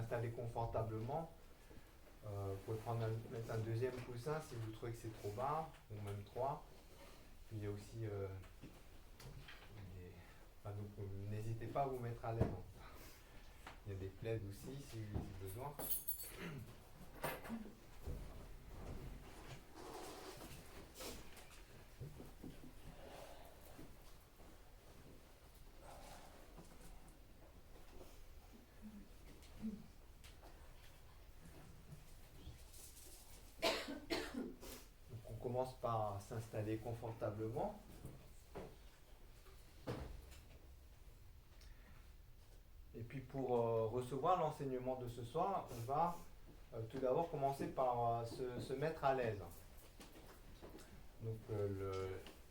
s'installer confortablement. Vous pouvez mettre un deuxième coussin si vous trouvez que c'est trop bas, ou même trois. Puis il y a aussi donc, n'hésitez pas à vous mettre à l'aise. Il y a des plaids aussi si besoin. Donc on commence par s'installer confortablement. Et puis pour recevoir l'enseignement de ce soir, on va tout d'abord commencer par se mettre à l'aise. Donc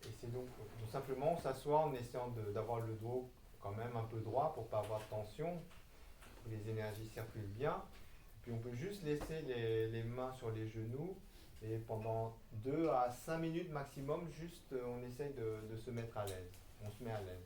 essayer donc tout simplement s'asseoir en essayant d'avoir le dos quand même un peu droit pour ne pas avoir de tension, que les énergies circulent bien. Puis on peut juste laisser les mains sur les genoux et pendant 2 à 5 minutes maximum, juste on essaye de se mettre à l'aise. On se met à l'aise.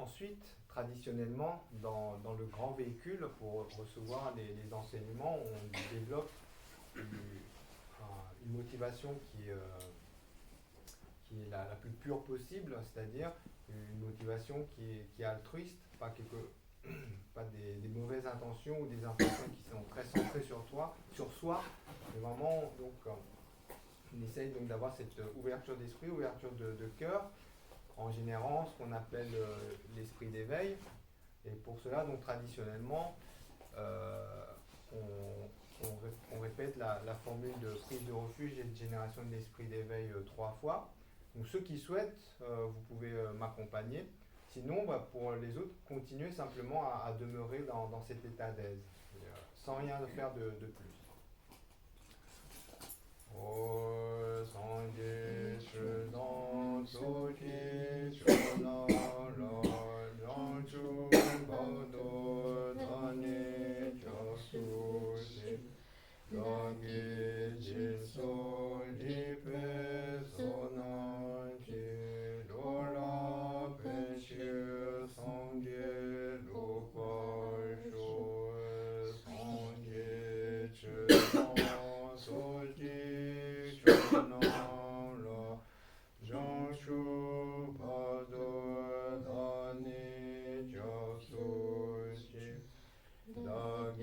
Ensuite, traditionnellement, dans le grand véhicule, pour recevoir les enseignements, on développe une motivation qui est la plus pure possible, c'est-à-dire une motivation qui est altruiste, pas des mauvaises intentions ou des intentions qui sont très centrées sur soi, mais vraiment, donc, on essaye donc d'avoir cette ouverture d'esprit, ouverture de cœur, en générant ce qu'on appelle l'esprit d'éveil. Et pour cela, donc traditionnellement, on répète la formule de prise de refuge et de génération de l'esprit d'éveil 3 fois. Donc ceux qui souhaitent, vous pouvez m'accompagner. Sinon, pour les autres, continuez simplement à demeurer dans cet état d'aise, sans rien faire de plus. 我上帝是当主的主那拉，让主高度他你教苏西，让你接受你被所难的罗拉被修上的路光说，上帝知道所的。让出巴多达尼教苏西，达尼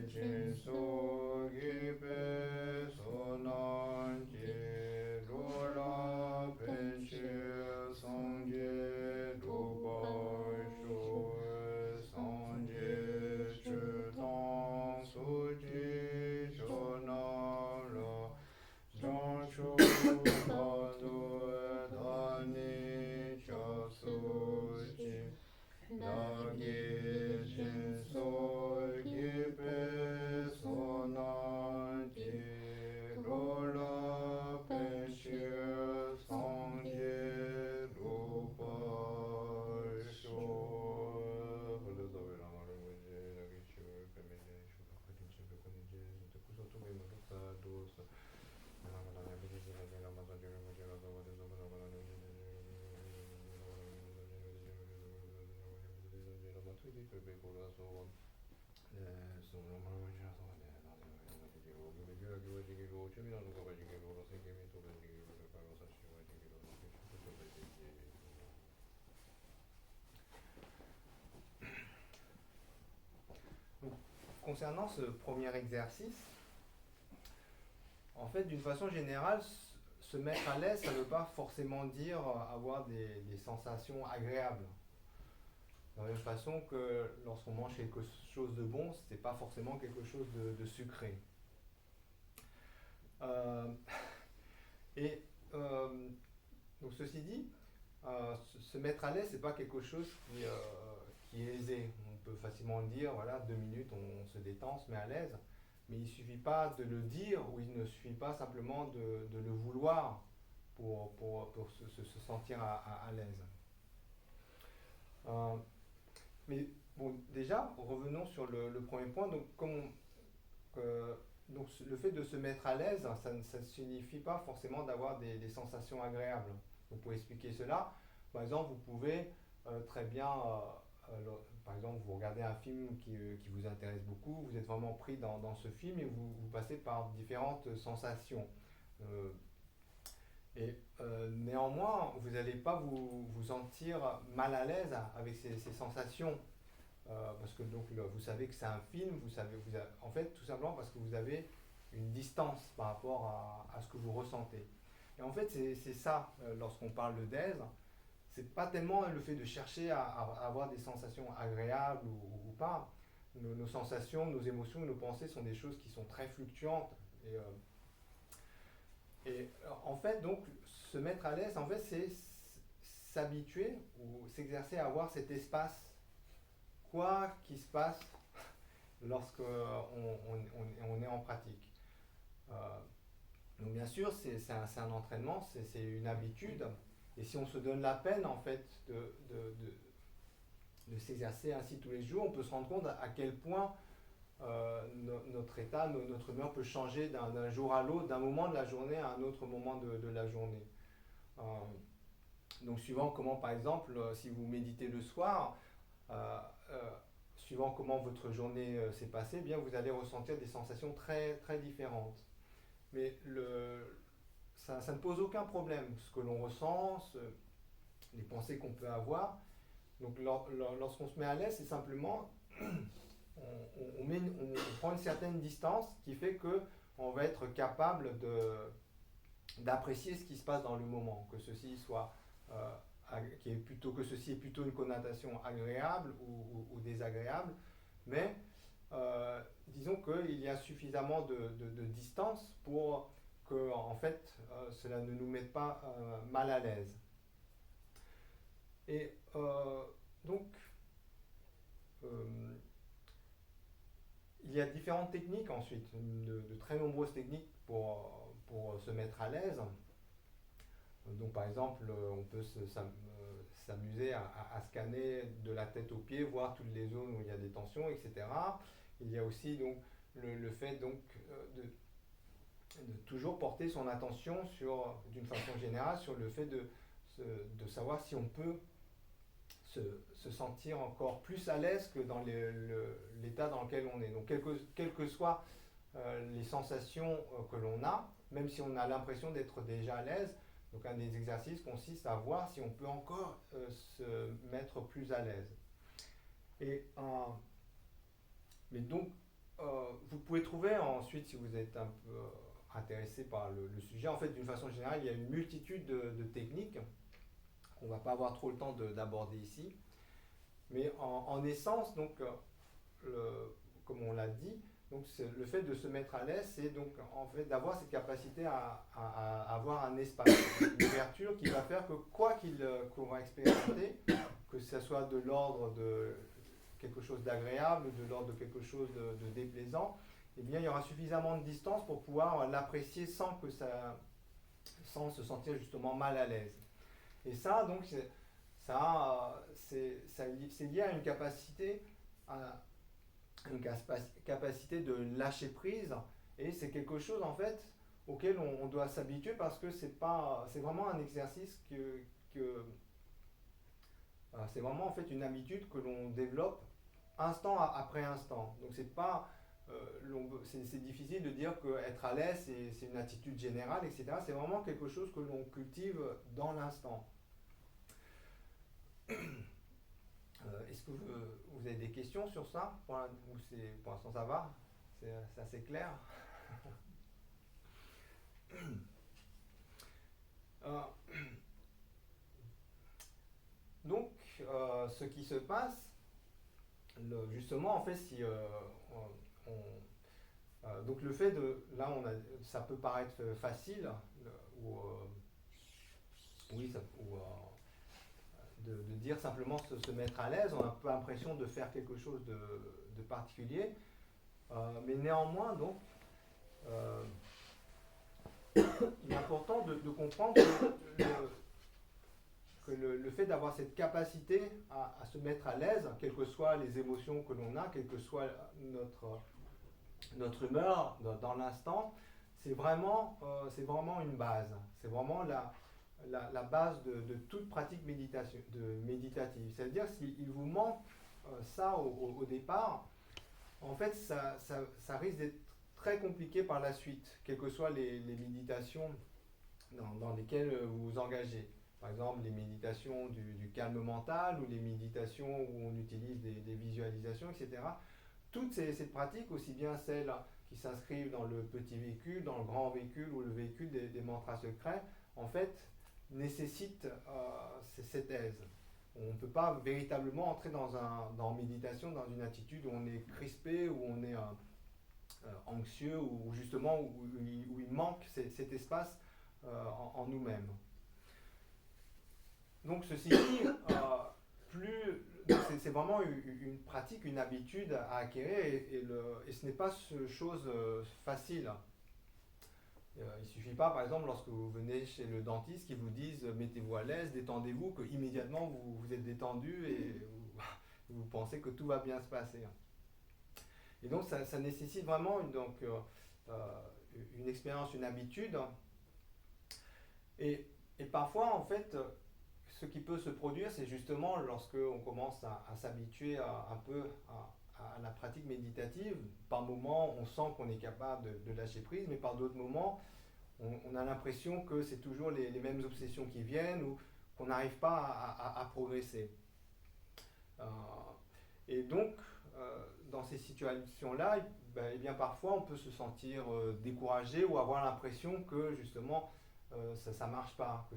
金苏伊贝。Concernant ce premier exercice, en fait, d'une façon générale, se mettre à l'aise, ça ne veut pas forcément dire avoir des sensations agréables. De la même façon que lorsqu'on mange quelque chose de bon, ce n'est pas forcément quelque chose de sucré. Et donc ceci dit, se mettre à l'aise, ce n'est pas quelque chose qui est aisé. On peut facilement le dire, voilà, 2 minutes, on se détend, on se met à l'aise. Mais il ne suffit pas de le dire, ou il ne suffit pas simplement de le vouloir pour se sentir à l'aise. Mais bon, déjà, revenons sur le premier point. Donc, donc le fait de se mettre à l'aise, ça ne signifie pas forcément d'avoir des sensations agréables. Donc, pour expliquer cela, par exemple, vous pouvez très bien, par exemple, vous regardez un film qui vous intéresse beaucoup, vous êtes vraiment pris dans ce film et vous passez par différentes sensations. Néanmoins, vous n'allez pas vous sentir mal à l'aise avec ces sensations. Parce que donc, vous savez que c'est un film, en fait, tout simplement parce que vous avez une distance par rapport à ce que vous ressentez. Et en fait, c'est ça, lorsqu'on parle de DAISE, c'est pas tellement le fait de chercher à avoir des sensations agréables ou pas. Nos sensations, nos émotions, nos pensées sont des choses qui sont très fluctuantes. Et en fait, donc, se mettre à l'aise, en fait, c'est s'habituer ou s'exercer à avoir cet espace, quoi qu'il se passe lorsqu'on est en pratique. Donc bien sûr, c'est un entraînement, c'est une habitude. Et si on se donne la peine, en fait, de s'exercer ainsi tous les jours, on peut se rendre compte à quel point notre état, notre humeur peut changer d'un jour à l'autre, d'un moment de la journée à un autre moment de la journée. Donc suivant comment, par exemple, si vous méditez le soir, suivant comment votre journée s'est passée, eh bien vous allez ressentir des sensations très, très différentes. Mais ça ne pose aucun problème. Ce que l'on ressent, les pensées qu'on peut avoir. Donc lorsqu'on se met à l'aise, c'est simplement on prend une certaine distance qui fait qu'on va être capable d'apprécier ce qui se passe dans le moment, que ceci soit que ceci ait plutôt une connotation agréable ou désagréable, mais disons qu'il y a suffisamment de distance pour que en fait cela ne nous mette pas mal à l'aise. Et donc il y a différentes techniques ensuite, de très nombreuses techniques pour se mettre à l'aise. Donc par exemple, on peut s'amuser à scanner de la tête aux pieds, voir toutes les zones où il y a des tensions, etc. Il y a aussi donc le fait donc de toujours porter son attention d'une façon générale sur le fait de savoir si on peut se sentir encore plus à l'aise que dans l'état dans lequel on est. Donc quelles que soient les sensations que l'on a, même si on a l'impression d'être déjà à l'aise, donc un des exercices consiste à voir si on peut encore se mettre plus à l'aise. Mais donc, vous pouvez trouver ensuite, si vous êtes un peu intéressé par le sujet, en fait, d'une façon générale, il y a une multitude de techniques qu'on ne va pas avoir trop le temps d'aborder ici. Mais en essence, donc, comme on l'a dit, Donc le fait de se mettre à l'aise, c'est donc en fait d'avoir cette capacité à avoir un espace, une ouverture qui va faire que quoi qu'on va expérimenter, que ce soit de l'ordre de quelque chose d'agréable ou de l'ordre de quelque chose de déplaisant, eh bien il y aura suffisamment de distance pour pouvoir l'apprécier sans se sentir justement mal à l'aise. Et ça, donc, c'est lié à une capacité à, une capacité de lâcher prise, et c'est quelque chose en fait auquel on doit s'habituer parce que c'est vraiment un exercice c'est vraiment en fait une habitude que l'on développe instant après instant. Donc c'est difficile de dire qu'être à l'aise c'est une attitude générale, etc. C'est vraiment quelque chose que l'on cultive dans l'instant. Est-ce que vous avez des questions sur ça? Pour l'instant ça va? C'est assez clair. euh, donc, ce qui se passe, justement, en fait, si donc le fait de, là, ça peut paraître facile, ou oui, de dire simplement se mettre à l'aise, on a un peu l'impression de faire quelque chose de particulier, mais néanmoins, donc, il est important de comprendre que le fait d'avoir cette capacité à se mettre à l'aise, quelles que soient les émotions que l'on a, quelle que soit notre humeur dans l'instant, c'est vraiment une base. C'est vraiment la base de toute pratique méditative. C'est-à-dire s'il vous manque ça au départ, en fait, ça risque d'être très compliqué par la suite, quelles que soient les méditations dans lesquelles vous vous engagez. Par exemple, les méditations du calme mental ou les méditations où on utilise des visualisations, etc. Toutes ces pratiques, aussi bien celles qui s'inscrivent dans le petit véhicule, dans le grand véhicule ou le véhicule des mantras secrets, en fait, nécessitent cette aise. On ne peut pas véritablement entrer dans méditation, dans une attitude où on est crispé, où on est anxieux, ou justement où il manque cet espace en nous-mêmes. Donc ceci dit, c'est vraiment une pratique, une habitude à acquérir, et ce n'est pas chose facile. Il ne suffit pas, par exemple, lorsque vous venez chez le dentiste, qu'ils vous disent mettez-vous à l'aise, détendez-vous, que immédiatement vous êtes détendu et vous pensez que tout va bien se passer. Et donc ça nécessite vraiment une expérience, une habitude. Et parfois, en fait, ce qui peut se produire, c'est justement lorsque on commence à s'habituer un peu à la pratique méditative. Par moments, on sent qu'on est capable de lâcher prise, mais par d'autres moments, on a l'impression que c'est toujours les mêmes obsessions qui viennent, ou qu'on n'arrive pas à progresser. Et donc, dans ces situations-là, eh bien, parfois on peut se sentir découragé ou avoir l'impression que justement ça ne marche pas.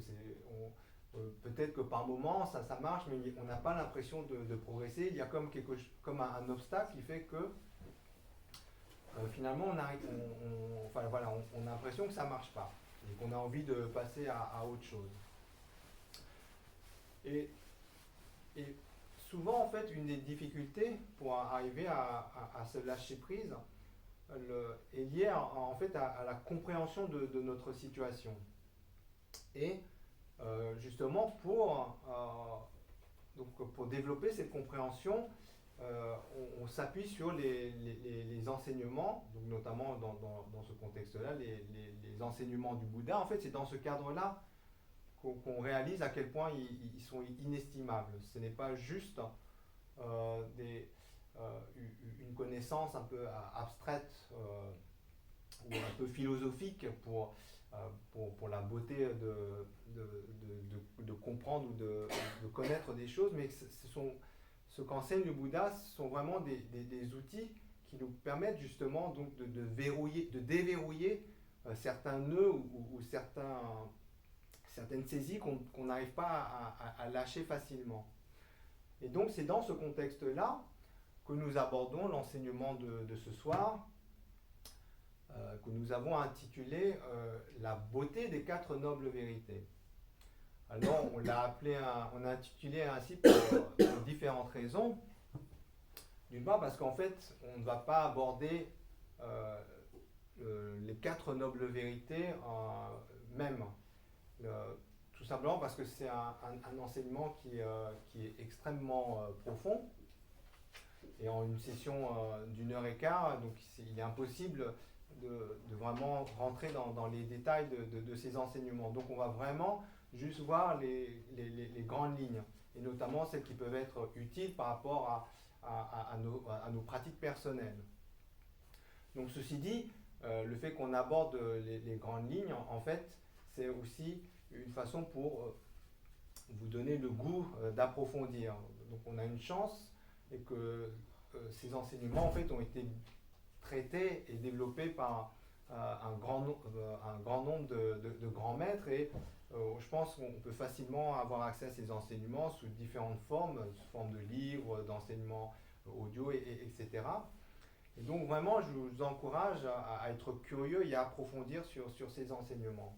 Peut-être que par moment ça marche, mais on n'a pas l'impression de progresser. Il y a comme un obstacle qui fait que finalement on a l'impression que ça ne marche pas et qu'on a envie de passer à autre chose. Et souvent, en fait, une des difficultés pour arriver à se lâcher prise est liée en fait à la compréhension de notre situation. Et justement, pour développer cette compréhension, on s'appuie sur les enseignements, donc notamment dans ce contexte-là, les enseignements du Bouddha. En fait, c'est dans ce cadre-là qu'on réalise à quel point ils sont inestimables. Ce n'est pas juste une connaissance un peu abstraite ou un peu philosophique pour la beauté de comprendre ou de connaître des choses, mais ce qu'enseigne le Bouddha, ce sont vraiment des outils qui nous permettent justement donc de déverrouiller certains nœuds ou certaines saisies qu'on n'arrive pas à lâcher facilement. Et donc c'est dans ce contexte-là que nous abordons l'enseignement de ce soir, que nous avons intitulé La beauté des quatre nobles vérités. Alors, on l'a intitulé ainsi pour différentes raisons. D'une part, parce qu'en fait, on ne va pas aborder les quatre nobles vérités même. Tout simplement parce que c'est un enseignement qui est extrêmement profond. Et en une session d'1 h 15, donc il est impossible de vraiment rentrer dans les détails de ces enseignements. Donc on va vraiment juste voir les grandes lignes, et notamment celles qui peuvent être utiles par rapport à nos pratiques personnelles. Donc ceci dit, le fait qu'on aborde les grandes lignes, en fait, c'est aussi une façon pour vous donner le goût d'approfondir. Donc on a une chance, et que ces enseignements en fait ont été traités et développés par un grand nombre de grands maîtres, et je pense qu'on peut facilement avoir accès à ces enseignements sous différentes formes, sous forme de livres, d'enseignements audio, etc. Et donc vraiment, je vous encourage à être curieux et à approfondir sur ces enseignements.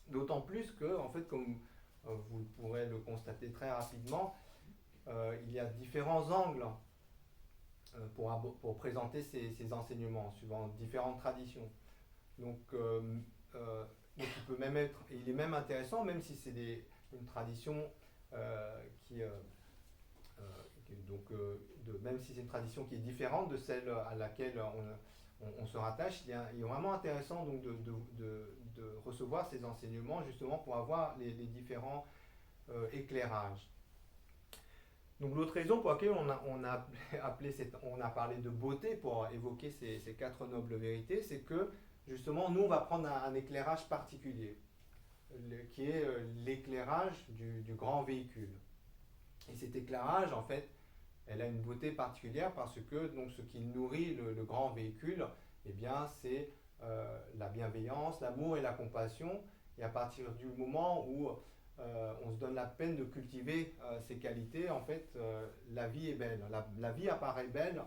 D'autant plus que, en fait, comme vous pourrez le constater très rapidement, il y a différents angles pour présenter ces enseignements, suivant différentes traditions. Donc il est même intéressant, même si c'est une tradition même si c'est une tradition qui est différente de celle à laquelle on se rattache, il est vraiment intéressant donc de recevoir ces enseignements, justement pour avoir les différents éclairages. Donc l'autre raison pour laquelle on a parlé de beauté pour évoquer ces quatre nobles vérités, c'est que justement nous on va prendre un éclairage particulier, qui est l'éclairage du grand véhicule. Et cet éclairage, en fait, elle a une beauté particulière parce que donc, ce qui nourrit le grand véhicule, eh bien, c'est la bienveillance, l'amour et la compassion. Et à partir du moment où on se donne la peine de cultiver ces qualités, en fait, la vie est belle. La vie apparaît belle,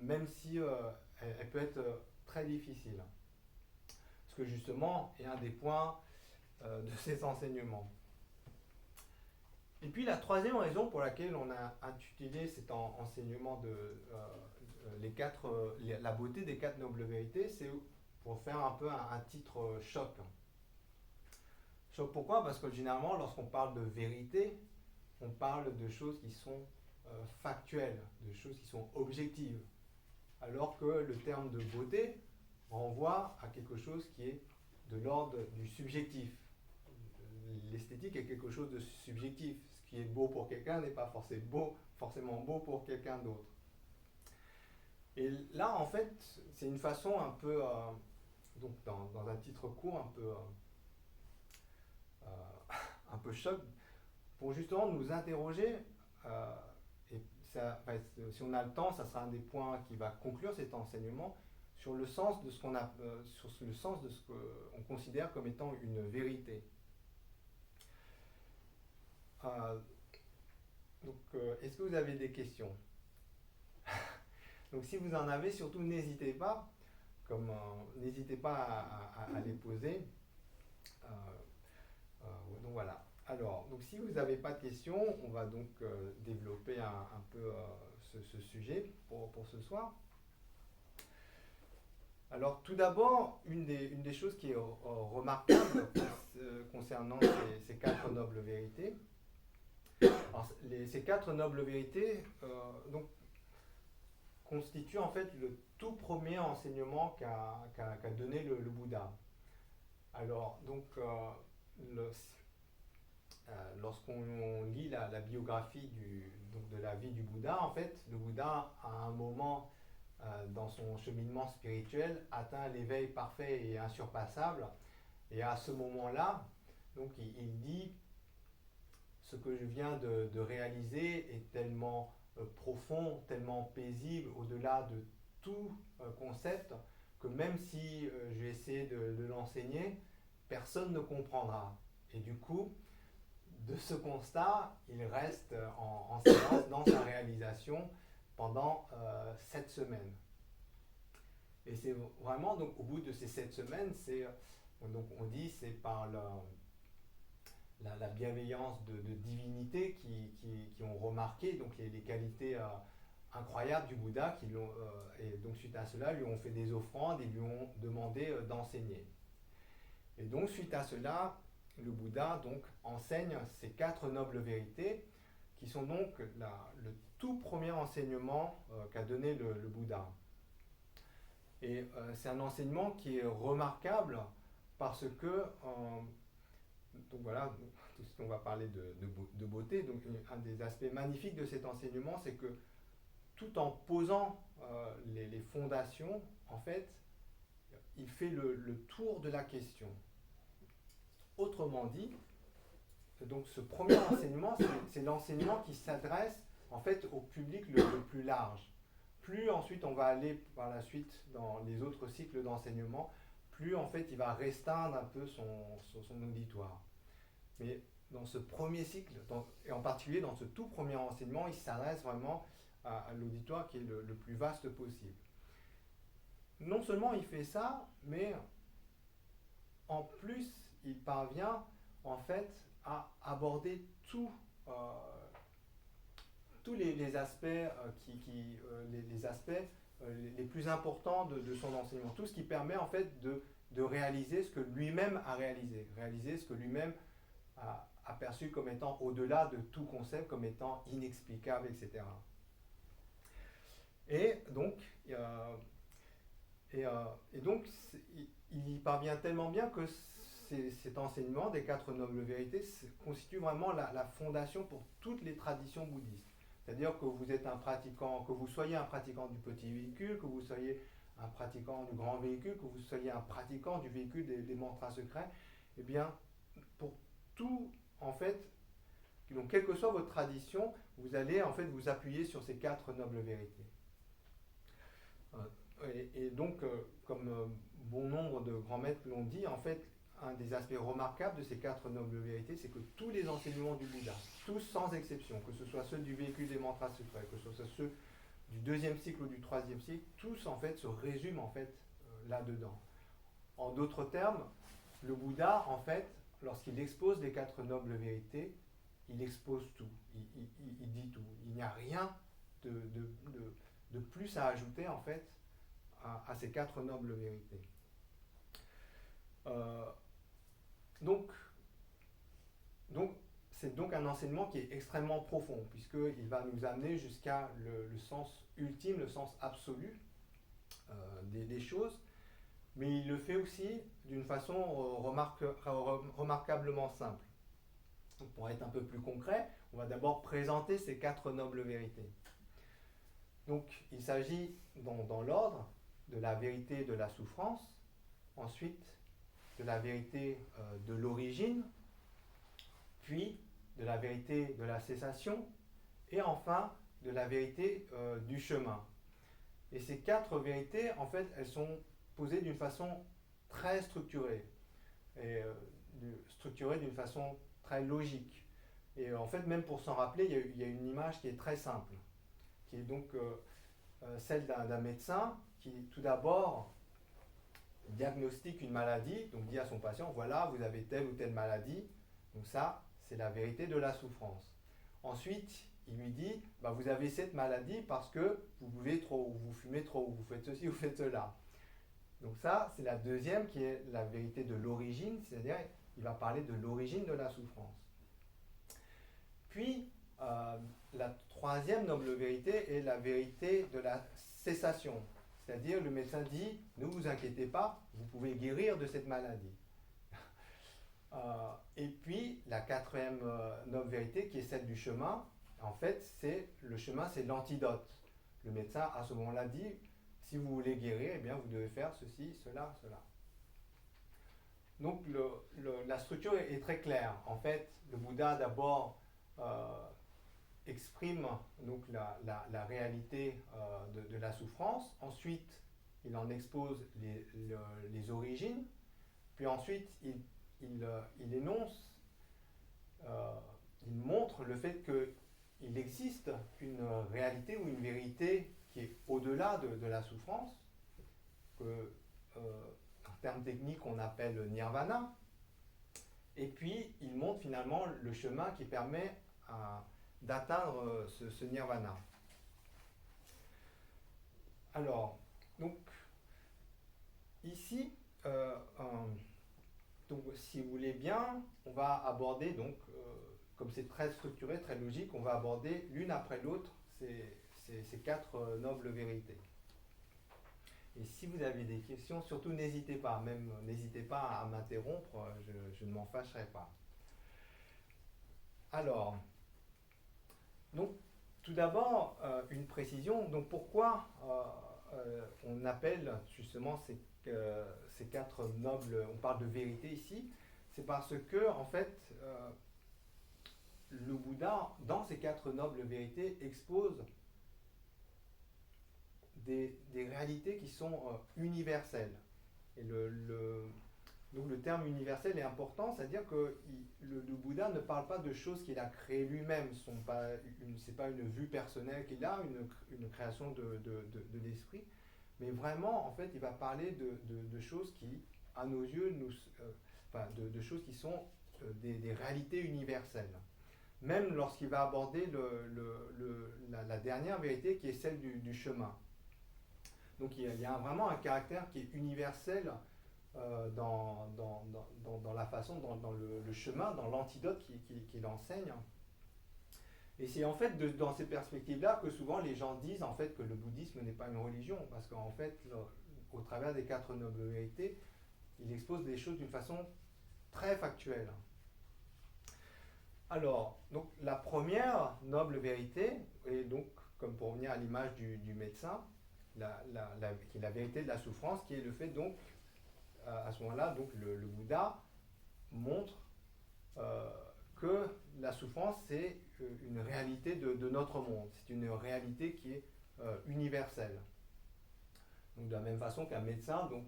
même si elle peut être très difficile. Ce que justement est un des points de ces enseignements. Et puis la troisième raison pour laquelle on a intitulé cet enseignement la beauté des quatre nobles vérités, c'est pour faire un peu un titre choc. Choc pourquoi ? Parce que généralement, lorsqu'on parle de vérité, on parle de choses qui sont factuelles, de choses qui sont objectives. Alors que le terme de beauté renvoie à quelque chose qui est de l'ordre du subjectif. L'esthétique est quelque chose de subjectif. Ce qui est beau pour quelqu'un n'est pas forcément beau pour quelqu'un d'autre. Et là, en fait, c'est une façon un peu, donc dans un titre court, un peu choc, pour justement nous interroger, et si on a le temps, ça sera un des points qui va conclure cet enseignement, sur le sens de ce qu'on considère comme étant une vérité. Est-ce que vous avez des questions ? Donc si vous en avez, surtout n'hésitez pas à les poser. Donc voilà. Alors, donc si vous n'avez pas de questions, on va donc développer un peu ce sujet pour ce soir. Alors tout d'abord, une des choses qui est remarquable concernant ces quatre nobles vérités, alors, ces quatre nobles vérités donc, constituent en fait le tout premier enseignement qu'a donné le Bouddha. Alors, donc, lorsqu'on lit la biographie de la vie du Bouddha, en fait, le Bouddha, à un moment dans son cheminement spirituel, atteint l'éveil parfait et insurpassable. Et à ce moment-là, donc, il dit: ce que je viens de réaliser est tellement profond, tellement paisible, au-delà de tout concept, que même si je vais essayer de l'enseigner, personne ne comprendra. Et du coup, de ce constat, il reste en silence dans sa réalisation pendant 7 semaines. Et c'est vraiment, donc, au bout de ces 7 semaines, donc on dit, c'est par la bienveillance de divinités qui ont remarqué donc les qualités incroyables du Bouddha, et donc suite à cela, lui ont fait des offrandes et lui ont demandé d'enseigner. Et donc suite à cela, le Bouddha donc enseigne ces 4 nobles vérités, qui sont donc le tout premier enseignement qu'a donné le Bouddha. Et c'est un enseignement qui est remarquable parce que, donc voilà, tout ce qu'on va parler de beauté, donc un des aspects magnifiques de cet enseignement, c'est que tout en posant les fondations, en fait, il fait le tour de la question. Autrement dit, donc ce premier enseignement, c'est l'enseignement qui s'adresse en fait au public le plus large. Plus ensuite on va aller par la suite dans les autres cycles d'enseignement, plus en fait il va restreindre un peu son auditoire. Mais dans ce premier cycle, et en particulier dans ce tout premier enseignement, il s'adresse vraiment à l'auditoire qui est le plus vaste possible. Non seulement il fait ça, mais en plus il parvient en fait à aborder euh, tous les aspects, les aspects les plus importants de son enseignement. Tout ce qui permet en fait de réaliser ce que lui-même a réaliser ce que lui-même a perçu comme étant au-delà de tout concept, comme étant inexplicable, etc. Et donc, et donc il y parvient tellement bien que cet enseignement des 4 nobles vérités constitue vraiment la fondation pour toutes les traditions bouddhistes. C'est-à-dire que vous êtes un pratiquant, que vous soyez un pratiquant du petit véhicule, que vous soyez un pratiquant du grand véhicule, que vous soyez un pratiquant du véhicule des mantras secrets, eh bien, pour tout, en fait, donc quelle que soit votre tradition, vous allez en fait vous appuyer sur ces 4 nobles vérités. Et donc, comme bon nombre de grands maîtres l'ont dit, en fait, un des aspects remarquables de ces 4 nobles vérités, c'est que tous les enseignements du Bouddha, tous sans exception, que ce soit ceux du véhicule des mantras secrets, que ce soit ceux du 2e cycle ou du 3e cycle, tous en fait se résument en fait là-dedans. En d'autres termes, le Bouddha, en fait, lorsqu'il expose les 4 nobles vérités, il expose tout, il dit tout. Il n'y a rien de plus à ajouter en fait à ces 4 nobles vérités. Donc, c'est donc un enseignement qui est extrêmement profond, puisqu'il va nous amener jusqu'à le sens ultime, le sens absolu des choses, mais il le fait aussi d'une façon remarquablement simple. Donc, pour être un peu plus concret, on va d'abord présenter ces 4 nobles vérités. Donc, il s'agit dans l'ordre de la vérité de la souffrance, ensuite de la vérité de l'origine, puis de la vérité de la cessation, et enfin de la vérité du chemin. Et ces 4 vérités, en fait, elles sont posées d'une façon très structurée, et structurée d'une façon très logique. Et en fait, même pour s'en rappeler, il y a une image qui est très simple, qui est donc celle d'un médecin qui, tout d'abord, diagnostique une maladie, donc dit à son patient, voilà, vous avez telle ou telle maladie, donc ça, c'est la vérité de la souffrance. Ensuite, il lui dit, bah, vous avez cette maladie parce que vous buvez trop, ou vous fumez trop, ou vous faites ceci, ou vous faites cela. Donc ça, c'est la deuxième qui est la vérité de l'origine, c'est-à-dire il va parler de l'origine de la souffrance. Puis, la troisième noble vérité est la vérité de la cessation. C'est-à-dire, le médecin dit, ne vous inquiétez pas, vous pouvez guérir de cette maladie. Et puis, la quatrième noble vérité, qui est celle du chemin, en fait, le chemin, c'est l'antidote. Le médecin, à ce moment-là, dit, si vous voulez guérir, eh bien, vous devez faire ceci, cela, cela. Donc, la structure est très claire. En fait, le Bouddha, d'abord, exprime donc la réalité de la souffrance. Ensuite, il en expose les origines. Puis ensuite, il énonce, il montre le fait qu'il existe une réalité ou une vérité qui est au-delà de la souffrance. terme technique qu'on appelle nirvana. Et puis, il montre finalement le chemin qui permet d'atteindre ce nirvana. Alors, donc, ici, donc, si vous voulez bien, on va aborder, donc, comme c'est très structuré, très logique, on va aborder l'une après l'autre ces quatre nobles vérités. Et si vous avez des questions, surtout n'hésitez pas, même n'hésitez pas à m'interrompre, je ne m'en fâcherai pas. Alors, donc, tout d'abord, une précision. Donc, pourquoi on appelle justement ces quatre nobles, on parle de vérité ici, c'est parce que, en fait, le Bouddha, dans ces quatre nobles vérités, expose des réalités qui sont universelles. Et donc le terme universel est important, c'est-à-dire que le Bouddha ne parle pas de choses qu'il a créées lui-même, ce n'est pas une vue personnelle qu'il a, une création de l'esprit, mais vraiment, en fait, il va parler de choses qui, à nos yeux, de choses qui sont des réalités universelles. Même lorsqu'il va aborder la dernière vérité qui est celle du chemin. Donc il y a vraiment un caractère qui est universel dans la façon, dans le chemin, dans l'antidote qu'il enseigne. Et c'est en fait dans ces perspectives-là que souvent les gens disent en fait que le bouddhisme n'est pas une religion, parce qu'en fait, au travers des quatre nobles vérités, il expose les choses d'une façon très factuelle. Alors, donc la première noble vérité, et donc comme pour revenir à l'image du médecin, qui est la vérité de la souffrance, qui est le fait donc, à ce moment-là, donc le Bouddha montre que la souffrance c'est une réalité de notre monde, c'est une réalité qui est universelle. Donc de la même façon qu'un médecin donc,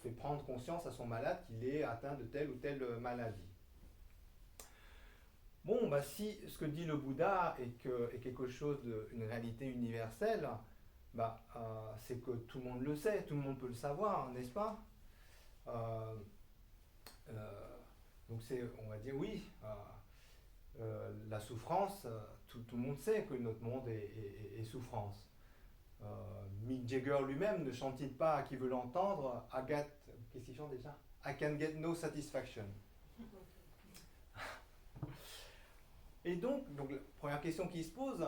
fait prendre conscience à son malade qu'il est atteint de telle ou telle maladie. Bon, bah, si ce que dit le Bouddha est quelque chose d'une réalité universelle, bah, c'est que tout le monde le sait, tout le monde peut le savoir, n'est-ce pas? Donc on va dire oui, la souffrance, tout le monde sait que notre monde est souffrance. Mick Jagger lui-même ne chante-t-il pas à qui veut l'entendre, qu'est-ce qu'il chante déjà? I can get no satisfaction. Et donc, la première question qui se pose,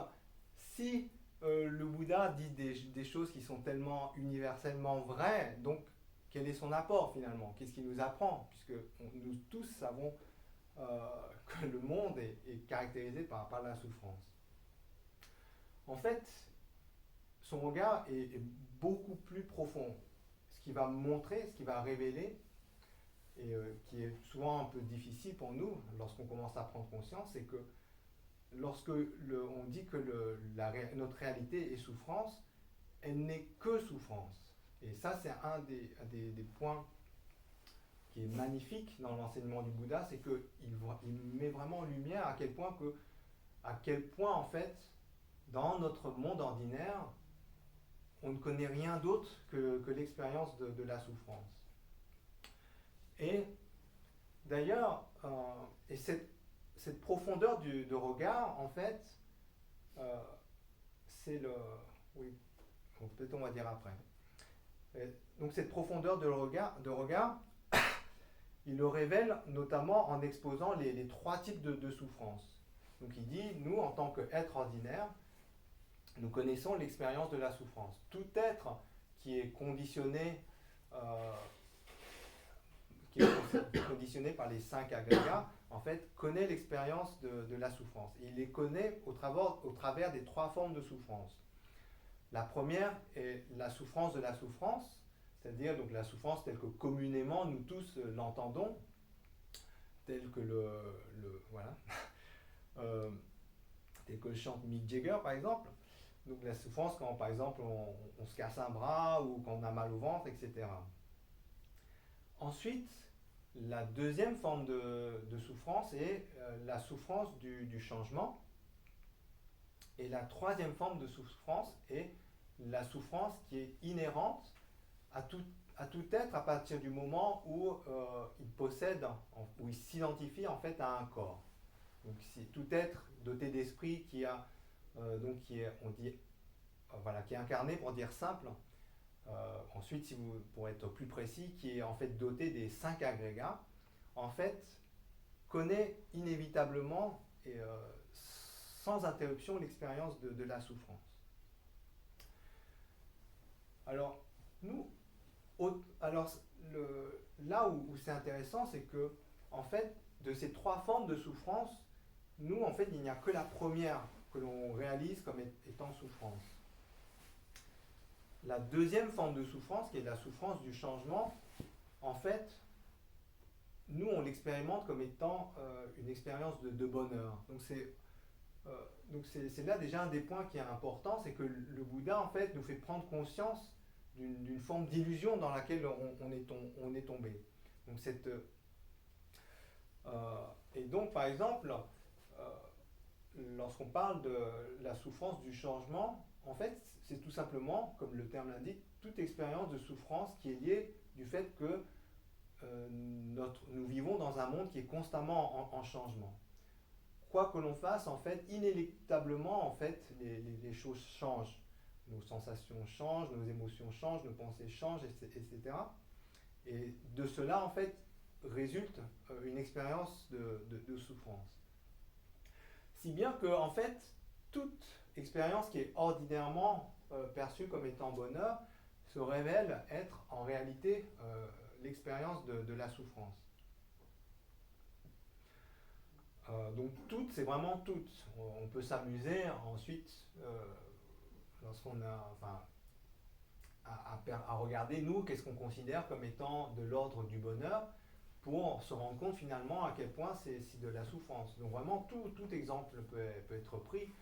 si le Bouddha dit des choses qui sont tellement universellement vraies, donc quel est son apport finalement? Qu'est-ce qu'il nous apprend? Puisque nous tous savons que le monde est caractérisé par la souffrance. En fait, son regard est beaucoup plus profond. Ce qui va montrer, ce qui va révéler, et qui est souvent un peu difficile pour nous lorsqu'on commence à prendre conscience, c'est que lorsque on dit que notre réalité est souffrance, elle n'est que souffrance. Et ça, c'est un des points qui est magnifique dans l'enseignement du Bouddha, c'est qu'il met vraiment en lumière à quel point, en fait, dans notre monde ordinaire, on ne connaît rien d'autre que l'expérience de la souffrance. Et d'ailleurs, cette profondeur de regard, en fait, c'est le... Oui, peut-être on va dire après. Donc cette profondeur de regard, il le révèle notamment en exposant les trois types de souffrance. Donc il dit, nous, en tant qu'êtres ordinaires, nous connaissons l'expérience de la souffrance. Tout être qui est conditionné par les 5 agrégats, en fait, connaît l'expérience de la souffrance. Et il les connaît au travers des 3 formes de souffrance. La première est la souffrance de la souffrance, c'est-à-dire donc la souffrance telle que communément nous tous l'entendons, telle que tel que le chante Mick Jagger par exemple. Donc la souffrance quand par exemple on se casse un bras ou quand on a mal au ventre, etc. Ensuite, la deuxième forme de souffrance est la souffrance du changement. Et la troisième forme de souffrance est la souffrance qui est inhérente à à tout être à partir du moment où il possède, où il s'identifie en fait à un corps. Donc c'est tout être doté d'esprit qui a donc qui est, on dit, voilà, qui est incarné pour dire simple. Ensuite, si vous, pour être plus précis, qui est en fait doté des 5 agrégats, en fait, connaît inévitablement et sans interruption l'expérience de la souffrance. Alors, nous, alors, là où c'est intéressant, c'est que, en fait, de ces 3 formes de souffrance, nous, en fait, il n'y a que la première que l'on réalise comme étant souffrance. La deuxième forme de souffrance, qui est la souffrance du changement, en fait, nous, on l'expérimente comme étant une expérience de bonheur. Donc c'est là déjà un des points qui est important, c'est que le Bouddha, en fait, nous fait prendre conscience d'une forme d'illusion dans laquelle on est tombé. Donc et donc, par exemple, lorsqu'on parle de la souffrance du changement, en fait, c'est tout simplement, comme le terme l'indique, toute expérience de souffrance qui est liée du fait que nous vivons dans un monde qui est constamment en changement. Quoi que l'on fasse, en fait, inéluctablement, en fait, les choses changent. Nos sensations changent, nos émotions changent, nos pensées changent, etc. Et de cela, en fait, résulte une expérience de souffrance. Si bien que, en fait, toute expérience qui est ordinairement perçue comme étant bonheur se révèle être en réalité l'expérience de la souffrance. Donc toutes, c'est vraiment toutes. On peut s'amuser ensuite lorsqu'on a, enfin, à regarder, nous, qu'est-ce qu'on considère comme étant de l'ordre du bonheur, pour se rendre compte finalement à quel point c'est de la souffrance. Donc vraiment, tout exemple peut être pris.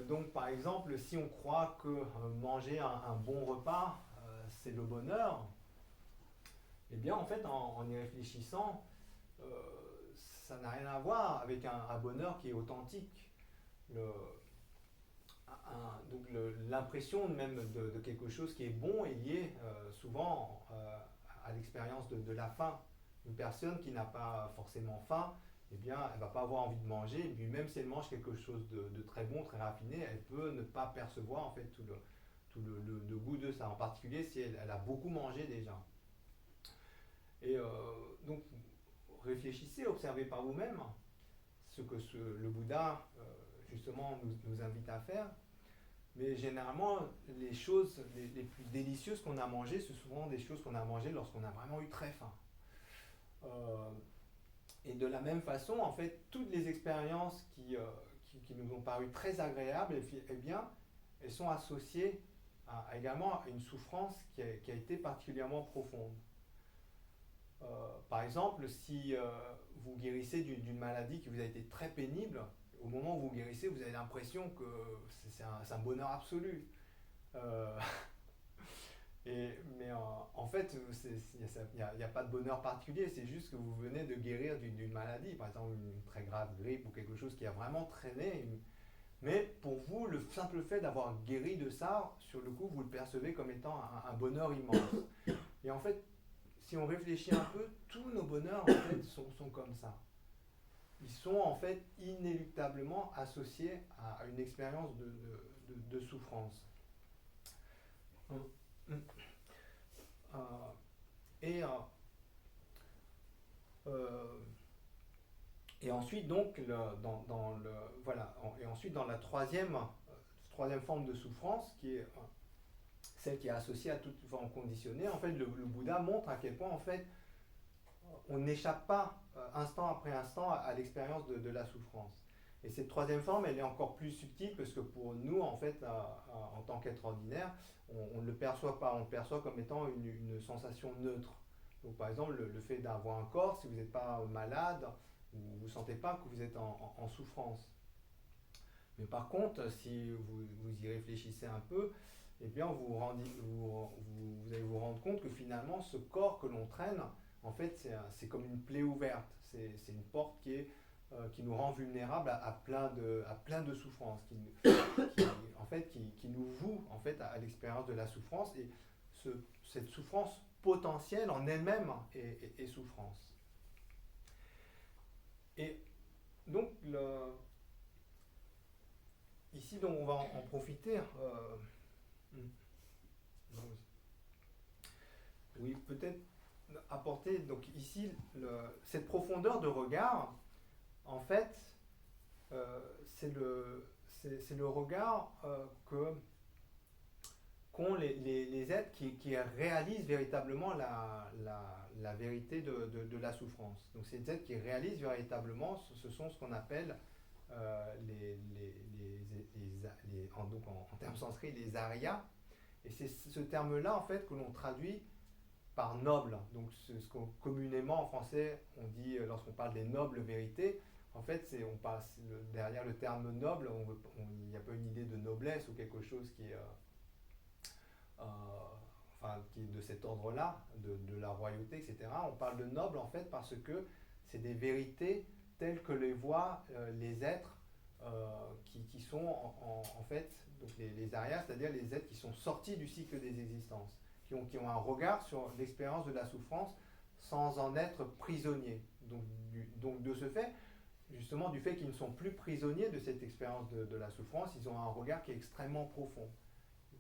Donc par exemple, si on croit que manger un bon repas, c'est le bonheur, eh bien en fait, en y réfléchissant, ça n'a rien à voir avec un bonheur qui est authentique. Donc l'impression même de quelque chose qui est bon est liée souvent à l'expérience de la faim. Une personne qui n'a pas forcément faim, eh bien, elle ne va pas avoir envie de manger, et puis même si elle mange quelque chose de très bon, très raffiné, elle peut ne pas percevoir en fait tout le goût de ça, en particulier si elle a beaucoup mangé déjà. Et donc, réfléchissez, observez par vous-même ce que le Bouddha justement nous invite à faire. Mais généralement, les choses les plus délicieuses qu'on a mangées, ce sont souvent des choses qu'on a mangées lorsqu'on a vraiment eu très faim. Et de la même façon, en fait, toutes les expériences qui nous ont paru très agréables, eh bien, elles sont associées également à une souffrance qui a été particulièrement profonde. Par exemple, si vous guérissez d'une maladie qui vous a été très pénible, au moment où vous guérissez, vous avez l'impression que c'est un bonheur absolu. Mais en fait, il n'y a pas de bonheur particulier, c'est juste que vous venez de guérir d'une maladie, par exemple une très grave grippe ou quelque chose qui a vraiment traîné. Mais pour vous, le simple fait d'avoir guéri de ça, sur le coup, vous le percevez comme étant un bonheur immense. Et en fait, si on réfléchit un peu, tous nos bonheurs en fait, sont comme ça. Ils sont en fait inéluctablement associés à une expérience de souffrance. Et ensuite donc ensuite dans la troisième forme de souffrance qui est celle qui est associée à toute forme conditionnée, en fait le Bouddha montre à quel point en fait on n'échappe pas instant après instant à l'expérience de la souffrance. Et cette troisième forme, elle est encore plus subtile parce que pour nous, en fait, en tant qu'être ordinaire, on ne le perçoit pas, on le perçoit comme étant une sensation neutre. Donc par exemple, le fait d'avoir un corps, si vous n'êtes pas malade, vous ne sentez pas que vous êtes en souffrance. Mais par contre, si vous y réfléchissez un peu, eh bien vous allez vous rendre compte que finalement, ce corps que l'on traîne, en fait, c'est comme une plaie ouverte. C'est une porte qui nous rend vulnérables à plein de souffrances, qui nous voue en fait, à l'expérience de la souffrance. Et cette souffrance potentielle en elle-même est souffrance. Et donc, ici, donc, on va en profiter. Oui, peut-être apporter, donc ici, cette profondeur de regard, en fait, c'est le regard qu'ont les êtres qui réalisent véritablement la vérité de la souffrance. Donc ces êtres qui réalisent véritablement, ce sont ce qu'on appelle en termes sanskrit, les Aryas. Et c'est ce terme-là, en fait, que l'on traduit par noble. Donc ce qu'on communément en français, on dit, lorsqu'on parle des nobles vérités, en fait, derrière le terme noble, il n'y a pas une idée de noblesse ou quelque chose qui est de cet ordre-là, de la royauté, etc. On parle de noble en fait parce que c'est des vérités telles que les voient les êtres qui sont en fait donc les Aryas, c'est-à-dire les êtres qui sont sortis du cycle des existences, qui ont un regard sur l'expérience de la souffrance sans en être prisonniers. Donc de ce fait, justement du fait qu'ils ne sont plus prisonniers de cette expérience de la souffrance, ils ont un regard qui est extrêmement profond.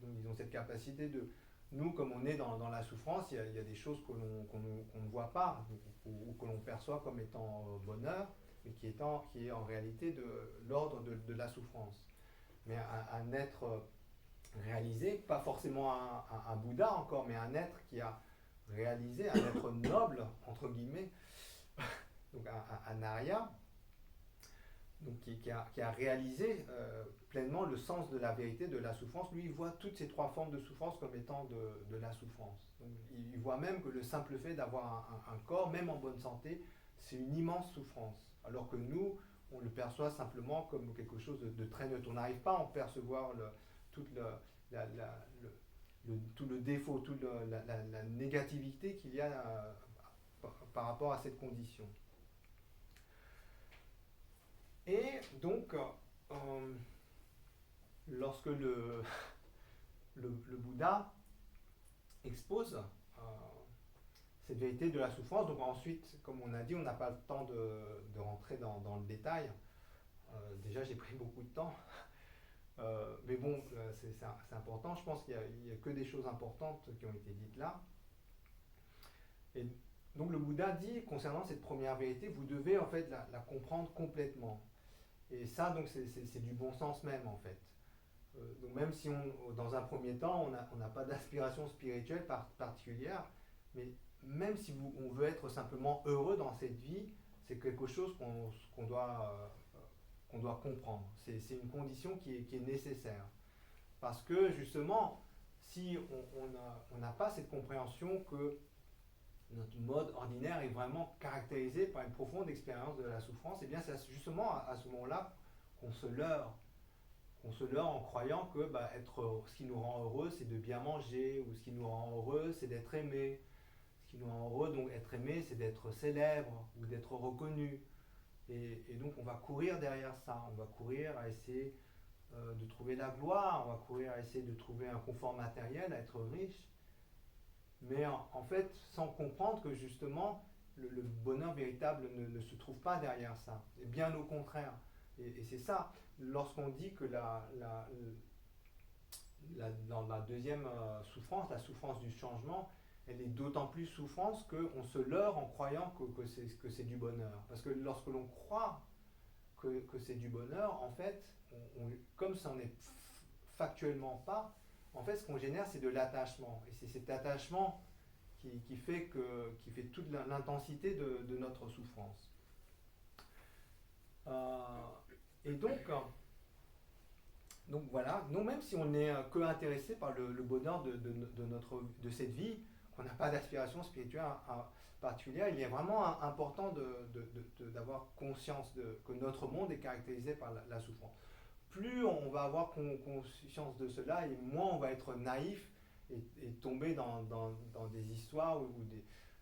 Donc ils ont cette capacité de... Nous, comme on est dans la souffrance, il y a des choses qu'on ne voit pas ou que l'on perçoit comme étant bonheur, mais qui est en réalité de l'ordre de la souffrance. Mais un être réalisé, pas forcément un Bouddha encore, mais un être qui a réalisé, un être noble, entre guillemets, donc un Arya, donc qui a réalisé pleinement le sens de la vérité de la souffrance. Lui, il voit toutes ces trois formes de souffrance comme étant de la souffrance. Donc, il voit même que le simple fait d'avoir un corps, même en bonne santé, c'est une immense souffrance. Alors que nous, on le perçoit simplement comme quelque chose de très neutre. On n'arrive pas à en percevoir tout le défaut, toute la négativité qu'il y a par rapport à cette condition. Et donc, lorsque le Bouddha expose cette vérité de la souffrance, donc ensuite, comme on a dit, on n'a pas le temps de rentrer dans le détail. Déjà, j'ai pris beaucoup de temps. Mais bon, c'est important. Je pense qu'il n'y a que des choses importantes qui ont été dites là. Et donc le Bouddha dit, concernant cette première vérité, vous devez en fait la comprendre complètement. Et ça, donc, c'est du bon sens même, en fait. Donc même si dans un premier temps, on n'a pas d'aspiration spirituelle particulière, mais même si on veut être simplement heureux dans cette vie, c'est quelque chose qu'on doit comprendre. C'est une condition qui est nécessaire. Parce que justement, si on n'a pas cette compréhension que notre mode ordinaire est vraiment caractérisé par une profonde expérience de la souffrance, et bien c'est justement à ce moment-là qu'on se leurre. On se leurre en croyant que ce qui nous rend heureux, c'est de bien manger, ou ce qui nous rend heureux, c'est d'être aimé. Ce qui nous rend heureux, donc être aimé, c'est d'être célèbre, ou d'être reconnu. Et donc on va courir derrière ça, on va courir à essayer de trouver la gloire, on va courir à essayer de trouver un confort matériel, à être riche. Mais en fait, sans comprendre que justement, le bonheur véritable ne se trouve pas derrière ça. Et bien au contraire. Et c'est ça, lorsqu'on dit que dans la deuxième souffrance, la souffrance du changement, elle est d'autant plus souffrance qu'on se leurre en croyant que c'est du bonheur. Parce que lorsque l'on croit que c'est du bonheur, en fait, comme ça n'en est factuellement pas, en fait, ce qu'on génère, c'est de l'attachement. Et c'est cet attachement qui fait toute l'intensité de notre souffrance. Et donc voilà, non, même si on n'est que intéressé par le bonheur de cette vie, qu'on n'a pas d'aspiration spirituelle particulière, il est vraiment important d'avoir conscience que notre monde est caractérisé par la souffrance. Plus on va avoir conscience de cela, et moins on va être naïf et tomber dans des histoires ou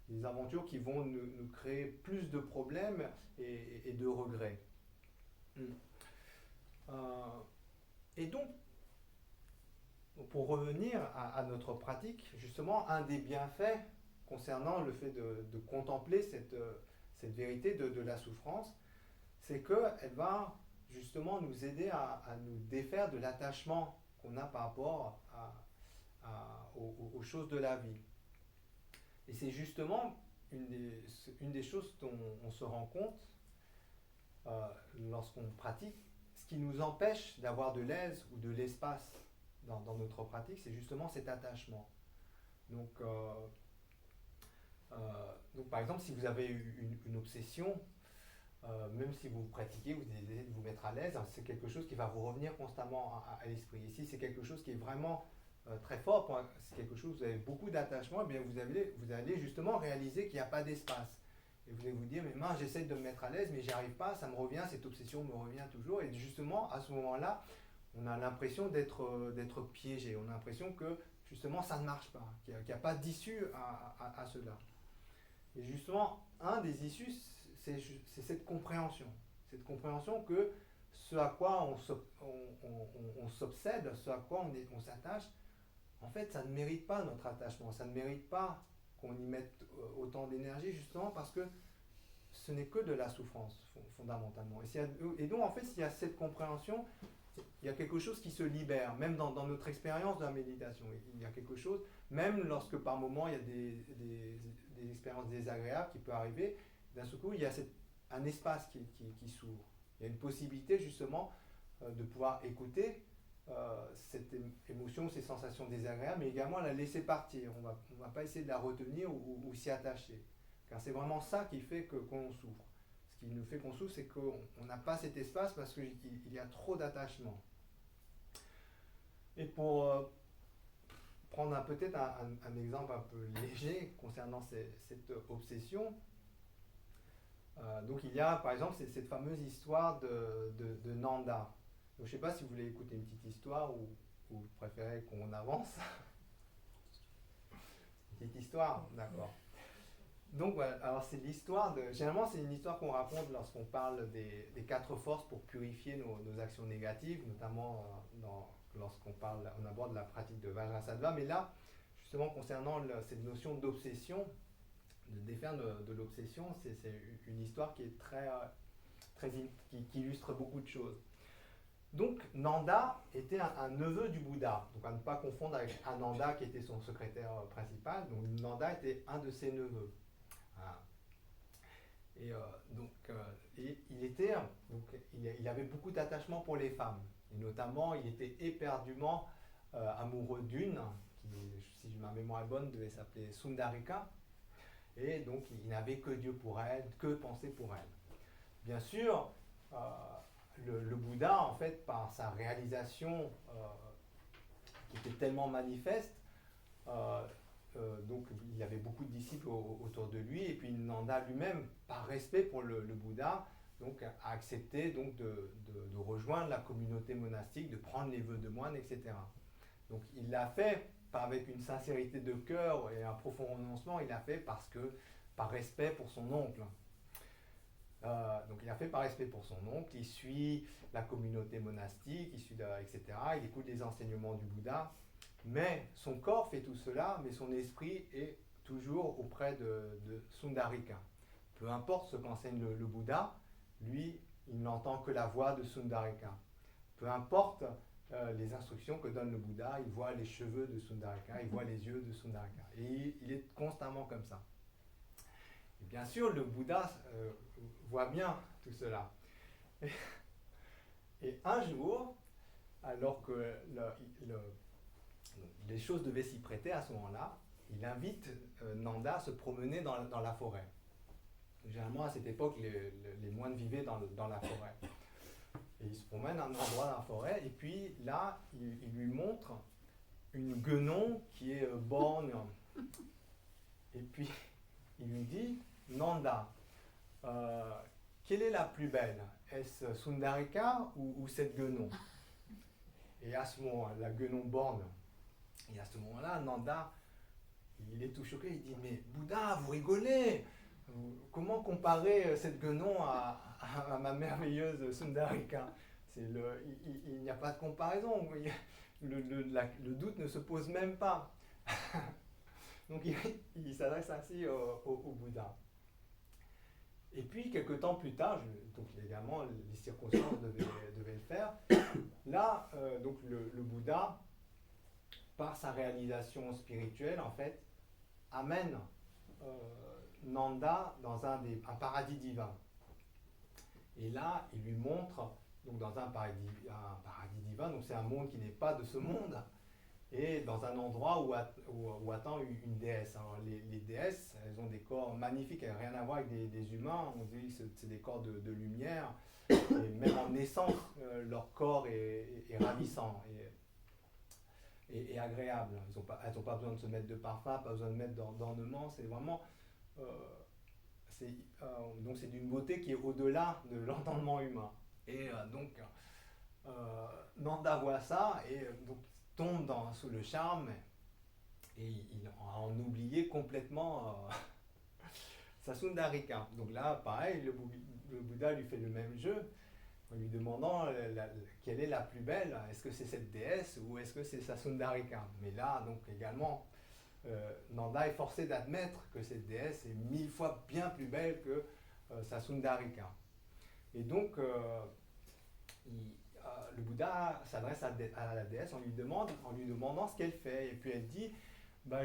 des aventures qui vont nous créer plus de problèmes et de regrets. Et donc, pour revenir à notre pratique, justement, un des bienfaits concernant le fait de contempler cette vérité de la souffrance, c'est qu'elle va justement nous aider à nous défaire de l'attachement qu'on a par rapport aux choses de la vie. Et c'est justement une des choses dont on se rend compte lorsqu'on pratique, ce qui nous empêche d'avoir de l'aise ou de l'espace dans notre pratique, c'est justement cet attachement. Donc, par exemple, si vous avez une obsession, même si vous pratiquez, vous essayez de vous mettre à l'aise, c'est quelque chose qui va vous revenir constamment à l'esprit. Ici, c'est quelque chose qui est vraiment très fort, c'est quelque chose où vous avez beaucoup d'attachement, et bien vous allez justement réaliser qu'il n'y a pas d'espace. Et vous allez vous dire, mais mince, j'essaie de me mettre à l'aise, mais j'y arrive pas, ça me revient, cette obsession me revient toujours. Et justement, à ce moment-là, on a l'impression d'être piégé. On a l'impression que justement, ça ne marche pas, qu'il n'y a pas d'issue à cela. Et justement, un des issues, c'est cette compréhension. Cette compréhension que ce à quoi on s'obsède, ce à quoi on s'attache, en fait, ça ne mérite pas notre attachement, ça ne mérite pas qu'on y mette autant d'énergie, justement parce que ce n'est que de la souffrance, fondamentalement. Et donc, en fait, s'il y a cette compréhension, il y a quelque chose qui se libère, même dans notre expérience de la méditation. Il y a quelque chose, même lorsque par moments il y a des expériences désagréables qui peuvent arriver, d'un seul coup, il y a un espace qui s'ouvre. Il y a une possibilité, justement, de pouvoir écouter cette émotion, ces sensations désagréables, mais également la laisser partir. On va pas essayer de la retenir ou s'y attacher. Car c'est vraiment ça qui fait qu'on souffre. Ce qui nous fait qu'on souffre, c'est qu'on n'a pas cet espace parce qu'il y a trop d'attachement. Et pour prendre peut-être un exemple un peu léger concernant cette obsession, donc il y a par exemple cette fameuse histoire de Nanda. Donc, je ne sais pas si vous voulez écouter une petite histoire ou vous préférez qu'on avance. Petite histoire, d'accord. Donc voilà, alors c'est l'histoire généralement c'est une histoire qu'on raconte lorsqu'on parle des 4 forces pour purifier nos actions négatives, notamment on aborde la pratique de Vajrasattva, mais là, justement concernant cette notion d'obsession, de défaire de l'obsession, c'est une histoire qui est qui illustre beaucoup de choses. Donc Nanda était un neveu du Bouddha, donc à ne pas confondre avec Ananda qui était son secrétaire principal. Donc Nanda était un de ses neveux. Et il avait beaucoup d'attachement pour les femmes. Et notamment, il était éperdument amoureux d'une, qui, si ma mémoire est bonne, devait s'appeler Sundarika. Et donc, il n'avait que Dieu pour elle, que penser pour elle. Bien sûr, le Bouddha, en fait, par sa réalisation qui était tellement manifeste, donc il y avait beaucoup de disciples autour de lui, et puis Nanda lui-même, par respect pour le Bouddha, donc, a accepté donc, de rejoindre la communauté monastique, de prendre les vœux de moine, etc. Donc il l'a fait pas avec une sincérité de cœur et un profond renoncement, il l'a fait par respect pour son oncle. Donc il a fait par respect pour son oncle, il suit la communauté monastique, etc. Il écoute les enseignements du Bouddha, mais son corps fait tout cela, mais son esprit est toujours auprès de Sundarika. Peu importe ce qu'enseigne le Bouddha, lui, il n'entend que la voix de Sundarika. Peu importe les instructions que donne le Bouddha, il voit les cheveux de Sundarika, il voit les yeux de Sundarika. Et il est constamment comme ça. Et bien sûr, le Bouddha voit bien tout cela. Et un jour, alors que les choses devaient s'y prêter à ce moment-là, il invite Nanda à se promener dans la forêt. Généralement, à cette époque, les moines vivaient dans la forêt. Et il se promène à un endroit dans la forêt, et puis là, il lui montre une guenon qui est borgne. Et puis, il lui dit, Nanda, quelle est la plus belle? Est-ce Sundarika ou cette guenon? Et à ce moment, la guenon borgne. Et à ce moment-là, Nanda, il est tout choqué, il dit, mais Bouddha, vous rigolez! Comment comparer cette guenon à ma merveilleuse Sundarika? Il n'y a pas de comparaison. le doute ne se pose même pas. Donc il s'adresse ainsi au Bouddha. Et puis, quelques temps plus tard, donc également les circonstances devaient le faire, là, donc le Bouddha, par sa réalisation spirituelle, en fait, amène Nanda dans un paradis divin. Et là, il lui montre, donc dans un paradis divin, donc c'est un monde qui n'est pas de ce monde, et dans un endroit où attend une déesse. Alors les déesses, elles ont des corps magnifiques, elles n'ont rien à voir avec des humains, on dit que c'est des corps de lumière, et même en naissance, leur corps est ravissant et agréable. Elles n'ont pas besoin de se mettre de parfum, pas besoin de mettre d'ornements, c'est vraiment... donc c'est d'une beauté qui est au-delà de l'entendement humain. Et donc, Nanda voit ça, et donc tombe sous le charme, et il a en oublié complètement sa Sundarika. Donc là, pareil, le Bouddha lui fait le même jeu, en lui demandant quelle est la plus belle, est-ce que c'est cette déesse ou est-ce que c'est sa Sundarika. Mais là, donc également, Nanda est forcé d'admettre que cette déesse est 1000 fois bien plus belle que sa Sundarika. Et donc, le Bouddha s'adresse à la déesse en lui demandant ce qu'elle fait. Et puis elle dit,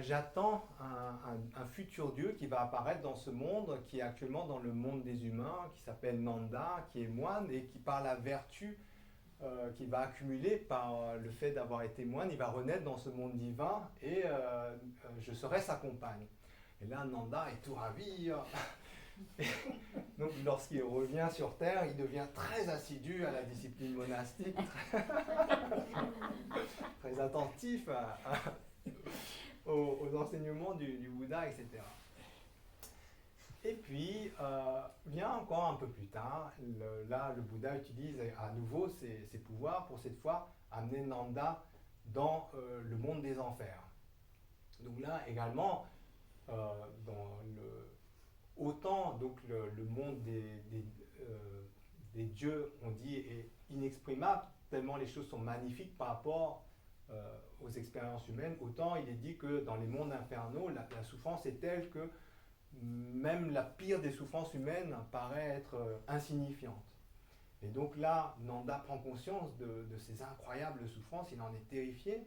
j'attends un futur Dieu qui va apparaître dans ce monde, qui est actuellement dans le monde des humains, qui s'appelle Nanda, qui est moine, et qui par la vertu qu'il va accumuler par le fait d'avoir été moine, il va renaître dans ce monde divin, et je serai sa compagne. Et là, Nanda est tout ravi. Donc lorsqu'il revient sur Terre, il devient très assidu à la discipline monastique, très attentif aux enseignements du Bouddha, etc. Et puis, vient encore un peu plus tard, le Bouddha utilise à nouveau ses pouvoirs pour cette fois amener Nanda dans le monde des enfers. Donc là également, autant donc le monde des dieux, on dit, est inexprimable, tellement les choses sont magnifiques par rapport aux expériences humaines, autant il est dit que dans les mondes infernaux, la souffrance est telle que même la pire des souffrances humaines paraît être insignifiante. Et donc là, Nanda prend conscience de ces incroyables souffrances, il en est terrifié.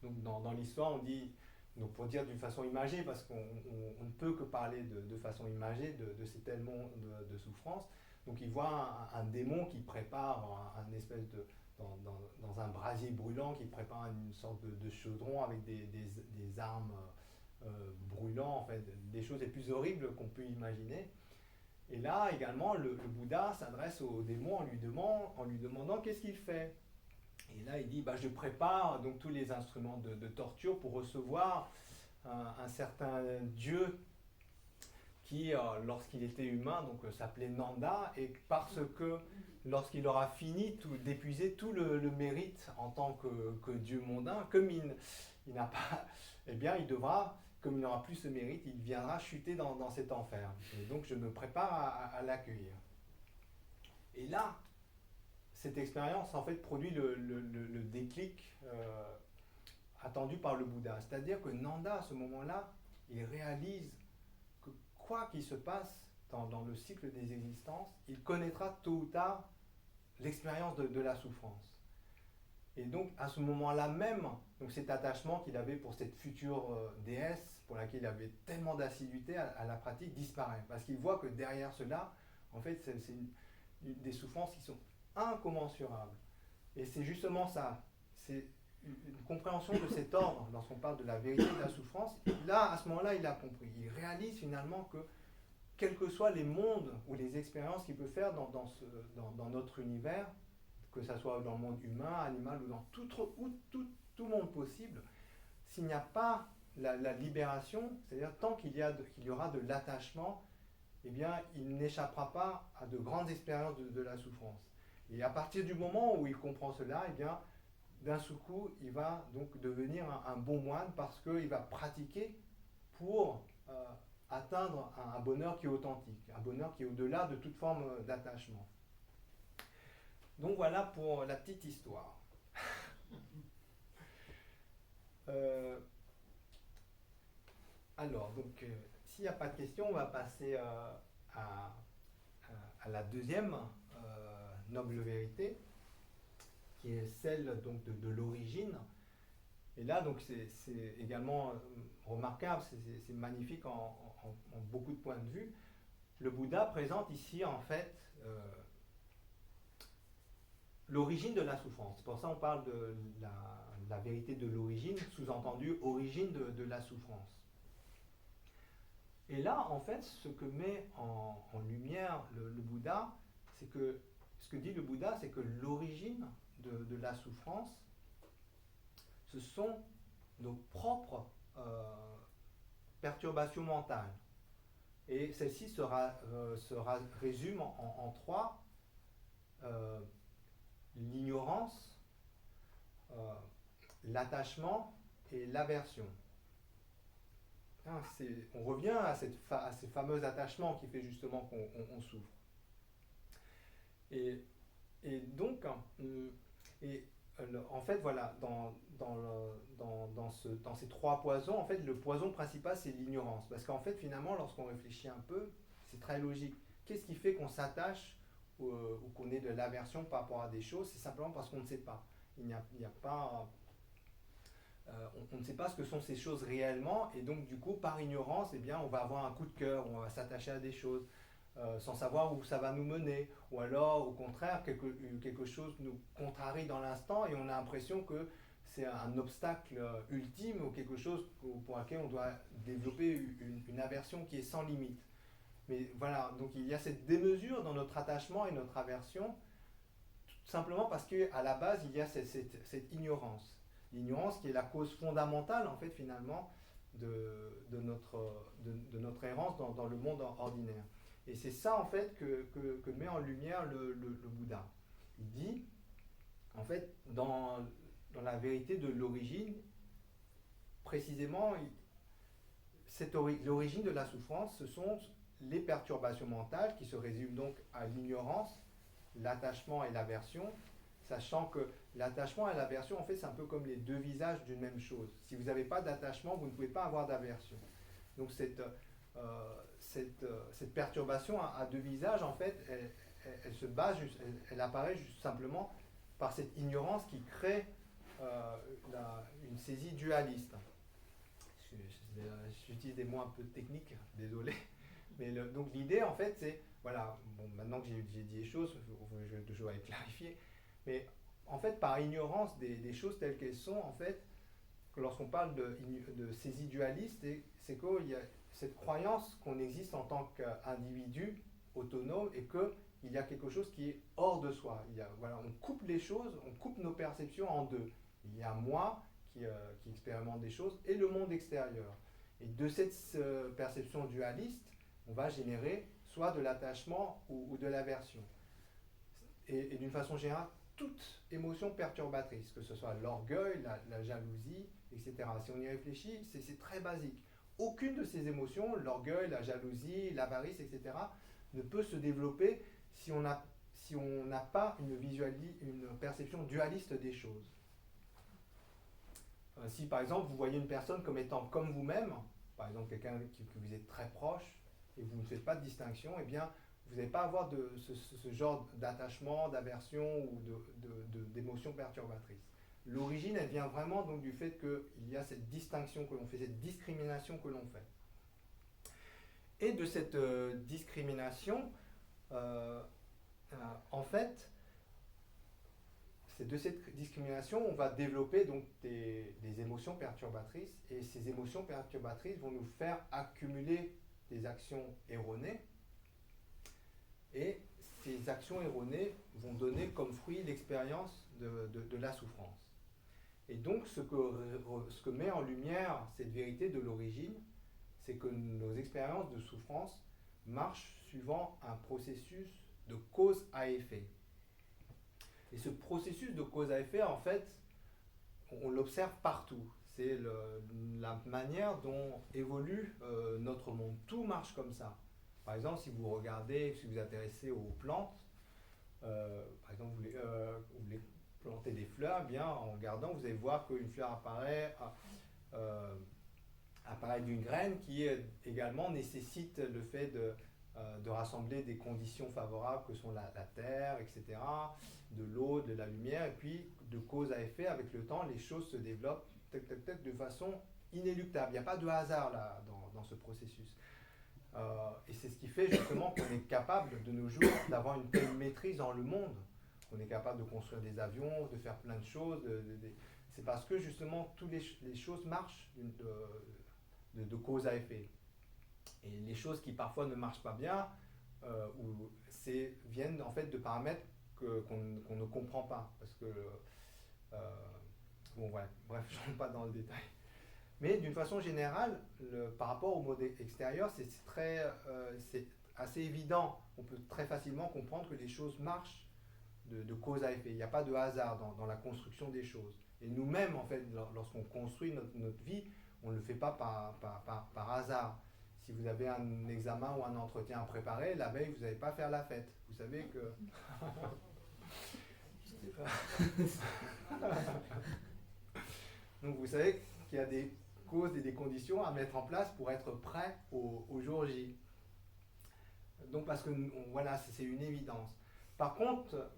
Donc dans l'histoire, on dit, donc pour dire d'une façon imagée, parce qu'on ne peut que parler de façon imagée de ces tels mondes de souffrance. Donc il voit un démon qui prépare un espèce de, dans un brasier brûlant, qui prépare une sorte de chaudron avec des armes brûlantes, en fait, des choses les plus horribles qu'on peut imaginer. Et là également, le Bouddha s'adresse au démon en lui demandant qu'est-ce qu'il fait. Et là, il dit, je prépare donc tous les instruments de torture pour recevoir un certain dieu qui, lorsqu'il était humain, donc s'appelait Nanda, et parce que lorsqu'il aura fini d'épuiser tout le mérite en tant que dieu mondain, comme il n'a pas, eh bien, il devra, comme il n'aura plus ce mérite, il viendra chuter dans cet enfer. Et donc, je me prépare à l'accueillir. Et là, cette expérience en fait produit le déclic attendu par le Bouddha. C'est-à-dire que Nanda, à ce moment-là, il réalise que quoi qu'il se passe dans le cycle des existences, il connaîtra tôt ou tard l'expérience de la souffrance. Et donc, à ce moment-là même, donc cet attachement qu'il avait pour cette future déesse, pour laquelle il avait tellement d'assiduité à la pratique, disparaît. Parce qu'il voit que derrière cela, en fait, c'est des souffrances qui sont incommensurables. Et c'est justement ça, c'est une compréhension de cet ordre, lorsqu'on parle de la vérité de la souffrance. Là, à ce moment-là, il a compris. Il réalise finalement que, quels que soient les mondes ou les expériences qu'il peut faire dans notre univers, que ce soit dans le monde humain, animal ou dans tout monde possible, s'il n'y a pas la libération, c'est-à-dire tant qu'il y aura de l'attachement, eh bien, il n'échappera pas à de grandes expériences de la souffrance. Et à partir du moment où il comprend cela, eh bien, d'un seul coup, il va donc devenir un bon moine parce qu'il va pratiquer pour atteindre un bonheur qui est authentique, un bonheur qui est au-delà de toute forme d'attachement. Donc voilà pour la petite histoire. Euh, alors, donc, s'il n'y a pas de questions, on va passer à, à la deuxième noble vérité, qui est celle donc de l'origine. Et là, donc, c'est également remarquable, c'est magnifique en beaucoup de points de vue. Le Bouddha présente ici, en fait, l'origine de la souffrance. C'est pour ça qu'on parle de la vérité de l'origine, sous-entendu origine de la souffrance. Et là, en fait, ce que met en lumière le Bouddha, c'est que ce que dit le Bouddha, c'est que l'origine de la souffrance, ce sont nos propres perturbations mentales. Et celle-ci résume en trois: l'ignorance, l'attachement et l'aversion. On revient à ces fameux attachements qui fait justement qu'on souffre. Et donc, en fait, voilà, dans ces trois poisons, en fait, le poison principal, c'est l'ignorance. Parce qu'en fait, finalement, lorsqu'on réfléchit un peu, c'est très logique. Qu'est-ce qui fait qu'on s'attache ou qu'on ait de l'aversion par rapport à des choses? C'est simplement parce qu'on ne sait pas. Il n'y a pas... on ne sait pas ce que sont ces choses réellement, et donc du coup, par ignorance, eh bien, on va avoir un coup de cœur, on va s'attacher à des choses, sans savoir où ça va nous mener, ou alors au contraire, quelque chose nous contrarie dans l'instant, et on a l'impression que c'est un obstacle ultime, ou quelque chose pour lequel on doit développer une aversion qui est sans limite. Mais voilà, donc il y a cette démesure dans notre attachement et notre aversion, tout simplement parce qu'à la base, il y a cette ignorance. L'ignorance qui est la cause fondamentale, en fait, finalement, de notre errance dans le monde ordinaire. Et c'est ça, en fait, que met en lumière le Bouddha. Il dit, en fait, dans la vérité de l'origine, précisément, l'origine de la souffrance, ce sont les perturbations mentales qui se résument donc à l'ignorance, l'attachement et l'aversion, sachant que l'attachement et l'aversion, en fait, c'est un peu comme les deux visages d'une même chose. Si vous n'avez pas d'attachement, vous ne pouvez pas avoir d'aversion. Donc cette perturbation à deux visages, en fait, elle se base, elle apparaît juste simplement par cette ignorance qui crée une saisie dualiste. J'utilise des mots un peu techniques, désolé. Mais donc l'idée, en fait, c'est, voilà, bon, maintenant que j'ai dit les choses, je dois être clarifié, mais en fait, par ignorance des choses telles qu'elles sont, en fait, lorsqu'on parle de saisie dualiste, c'est qu'il y a cette croyance qu'on existe en tant qu'individu autonome et qu'il y a quelque chose qui est hors de soi. Voilà, on coupe les choses, on coupe nos perceptions en deux. Il y a moi qui expérimente des choses et le monde extérieur. Et de cette perception dualiste, on va générer soit de l'attachement ou de l'aversion. Et d'une façon générale, toute émotion perturbatrice, que ce soit l'orgueil, la jalousie, etc. Si on y réfléchit, c'est très basique. Aucune de ces émotions, l'orgueil, la jalousie, l'avarice, etc., ne peut se développer si on n'a pas une perception dualiste des choses. Si par exemple vous voyez une personne comme étant comme vous-même, par exemple quelqu'un que vous êtes très proche, et vous ne faites pas de distinction, eh bien vous n'allez pas avoir ce genre d'attachement, d'aversion ou d'émotion perturbatrice. L'origine, elle vient vraiment donc du fait qu'il y a cette distinction que l'on fait, cette discrimination que l'on fait. Et de cette discrimination, en fait, c'est de cette discrimination, on va développer donc des émotions perturbatrices, et ces émotions perturbatrices vont nous faire accumuler des actions erronées, et ces actions erronées vont donner comme fruit l'expérience de la souffrance. Et donc ce que met en lumière cette vérité de l'origine, c'est que nos expériences de souffrance marchent suivant un processus de cause à effet. Et ce processus de cause à effet, en fait, on l'observe partout. C'est la manière dont évolue notre monde. Tout marche comme ça. Par exemple, si vous regardez, si vous vous intéressez aux plantes, par exemple, vous les planter des fleurs, eh bien, en regardant, vous allez voir qu'une fleur apparaît d'une graine qui également nécessite le fait de rassembler des conditions favorables que sont la terre, etc., de l'eau, de la lumière, et puis de cause à effet, avec le temps, les choses se développent de façon inéluctable. Il n'y a pas de hasard là, dans ce processus. Et c'est ce qui fait justement qu'on est capable de nos jours d'avoir une telle maîtrise dans le monde. On est capable de construire des avions, de faire plein de choses. C'est parce que justement toutes les choses marchent de cause à effet. Et les choses qui parfois ne marchent pas bien viennent en fait de paramètres qu'on ne comprend pas. Parce que, bon, ouais, bref, je ne rentre pas dans le détail. Mais d'une façon générale, par rapport au monde extérieur, c'est assez évident. On peut très facilement comprendre que les choses marchent de cause à effet. Il n'y a pas de hasard dans la construction des choses. Et nous-mêmes, en fait, lorsqu'on construit notre vie, on ne le fait pas par hasard. Si vous avez un examen ou un entretien à préparer, la veille, vous n'allez pas faire la fête. Vous savez que... Donc vous savez qu'il y a des causes et des conditions à mettre en place pour être prêt au jour J. Donc parce que voilà, c'est une évidence. Par contre,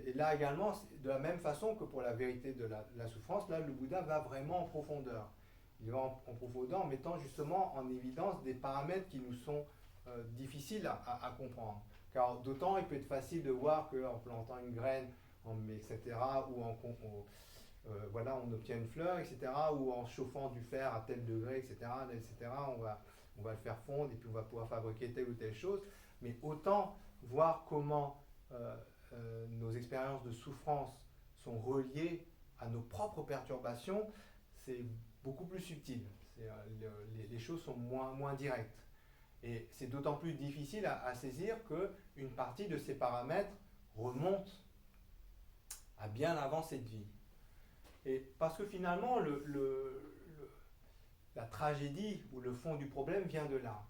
et là également, de la même façon que pour la vérité de la souffrance, là le Bouddha va vraiment en profondeur. Il va en profondeur en mettant justement en évidence des paramètres qui nous sont difficiles à comprendre. Car d'autant il peut être facile de voir qu'en plantant une graine, etc., ou voilà, on obtient une fleur, etc., ou en chauffant du fer à tel degré, etc., on va le faire fondre et puis on va pouvoir fabriquer telle ou telle chose. Mais autant voir comment nos expériences de souffrance sont reliées à nos propres perturbations, c'est beaucoup plus subtil. Les choses sont moins directes. Et c'est d'autant plus difficile à saisir qu'une partie de ces paramètres remonte à bien avant cette vie. Et parce que finalement, la tragédie ou le fond du problème vient de là.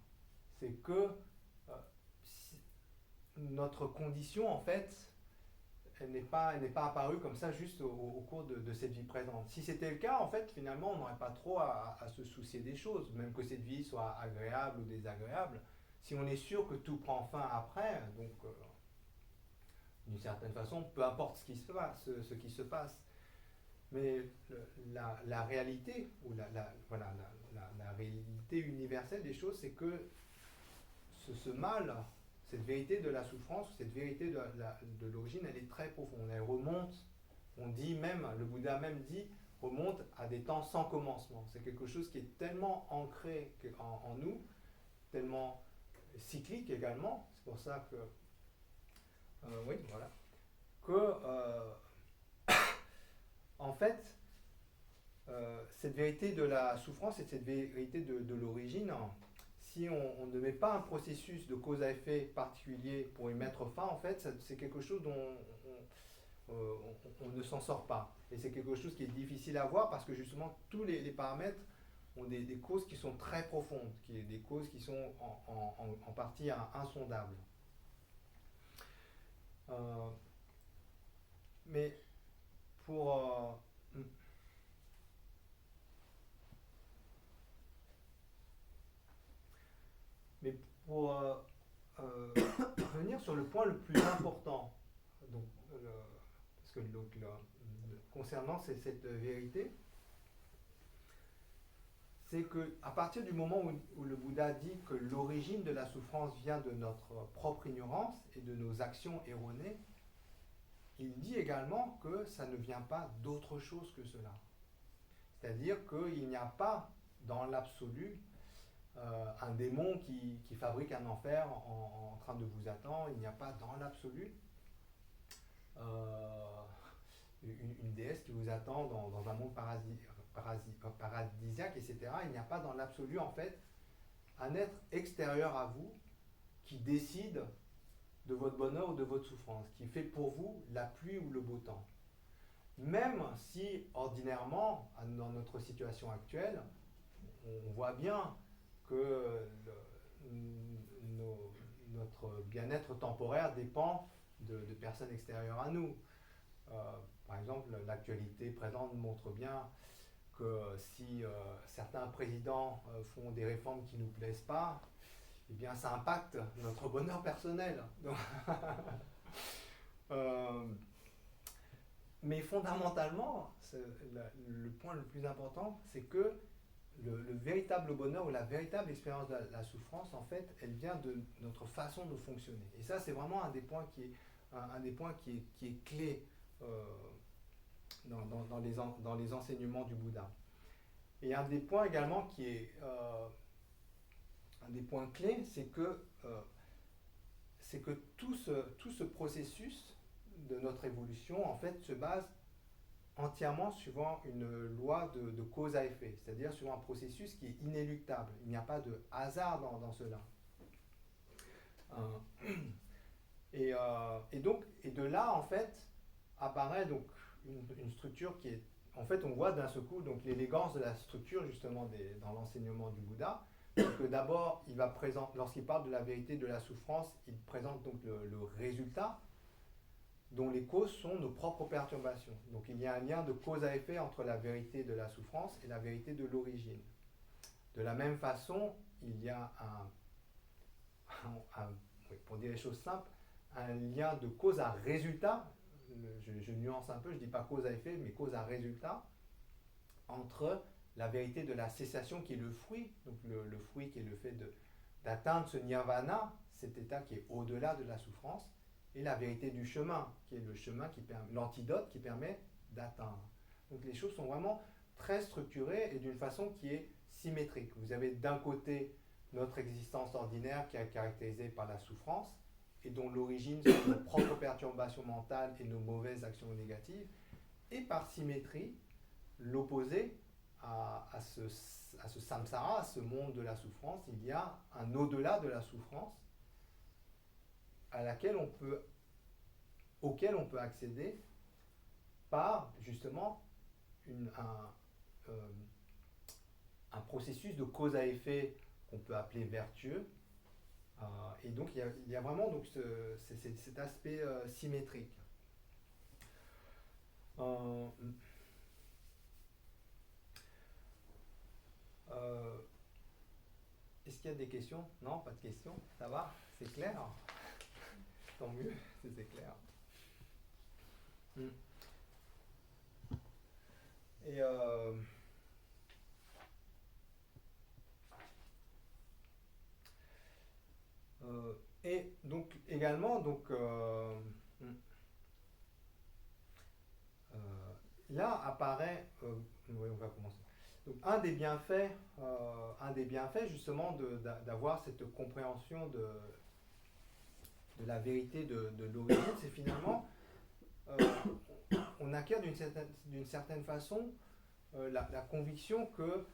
C'est que notre condition, en fait, elle n'est pas apparue comme ça juste au cours de cette vie présente. Si c'était le cas, en fait, finalement, on n'aurait pas trop à se soucier des choses, même que cette vie soit agréable ou désagréable. Si on est sûr que tout prend fin après, donc d'une certaine façon, peu importe ce qui se passe. Mais la réalité, ou la réalité universelle des choses, c'est que ce mal, cette vérité de la souffrance, cette vérité de l'origine, elle est très profonde. Elle remonte, on dit même, le Bouddha même dit, remonte à des temps sans commencement. C'est quelque chose qui est tellement ancré en nous, tellement cyclique également. C'est pour ça que, oui, voilà, que en fait, cette vérité de la souffrance et cette vérité de l'origine, si on ne met pas un processus de cause à effet particulier pour y mettre fin, en fait, c'est quelque chose dont on ne s'en sort pas. Et c'est quelque chose qui est difficile à voir parce que justement, tous les paramètres ont des causes qui sont très profondes, des causes qui sont en partie insondables. Mais pour... Mais pour revenir sur le point le plus important, donc, parce que concernant cette vérité, c'est qu'à partir du moment où le Bouddha dit que l'origine de la souffrance vient de notre propre ignorance et de nos actions erronées, il dit également que ça ne vient pas d'autre chose que cela. C'est-à-dire qu'il n'y a pas dans l'absolu un démon qui fabrique un enfer en train de vous attendre. Il n'y a pas dans l'absolu une déesse qui vous attend dans un monde paradisiaque, etc. Il n'y a pas dans l'absolu, en fait, un être extérieur à vous qui décide de votre bonheur ou de votre souffrance, qui fait pour vous la pluie ou le beau temps. Même si, ordinairement, dans notre situation actuelle, on voit bien que notre bien-être temporaire dépend de personnes extérieures à nous. Par exemple, l'actualité présente montre bien que si certains présidents font des réformes qui ne nous plaisent pas, eh bien ça impacte notre bonheur personnel. Donc, euh, mais fondamentalement, le point le plus important, c'est que le véritable bonheur ou la véritable expérience de la souffrance, en fait, elle vient de notre façon de fonctionner. Et ça, c'est vraiment un des points un des points qui est clé dans les enseignements du Bouddha. Et un des points également qui est un des points clés, c'est que tout ce processus de notre évolution, en fait, se base entièrement suivant une loi de cause à effet, c'est-à-dire sur un processus qui est inéluctable. Il n'y a pas de hasard dans cela. Et de là, en fait, apparaît donc une structure qui est... En fait, on voit d'un seul coup donc l'élégance de la structure, justement, dans l'enseignement du Bouddha. Donc, d'abord, lorsqu'il parle de la vérité de la souffrance, il présente donc le résultat, dont les causes sont nos propres perturbations. Donc il y a un lien de cause à effet entre la vérité de la souffrance et la vérité de l'origine. De la même façon, il y a pour dire les choses simples, un lien de cause à résultat, je nuance un peu, je ne dis pas cause à effet, mais cause à résultat, entre la vérité de la cessation qui est le fruit, donc le fruit qui est le fait d'atteindre ce nirvana, cet état qui est au-delà de la souffrance, et la vérité du chemin, qui est le chemin qui permet, l'antidote qui permet d'atteindre. Donc les choses sont vraiment très structurées et d'une façon qui est symétrique. Vous avez d'un côté notre existence ordinaire qui est caractérisée par la souffrance et dont l'origine sont nos propres perturbations mentales et nos mauvaises actions négatives, et par symétrie, l'opposé à ce samsara, à ce monde de la souffrance, il y a un au-delà de la souffrance auquel on peut accéder par justement un processus de cause à effet qu'on peut appeler vertueux. Et donc il y a vraiment donc cet aspect symétrique. Est-ce qu'il y a des questions? Non, pas de questions. Ça va? C'est clair? Tant mieux, c'est clair. Et et donc également, donc, là apparaît, oui, on va commencer. Donc un des bienfaits justement d'avoir cette compréhension de la vérité de l'origine, c'est finalement on acquiert d'une certaine façon la conviction que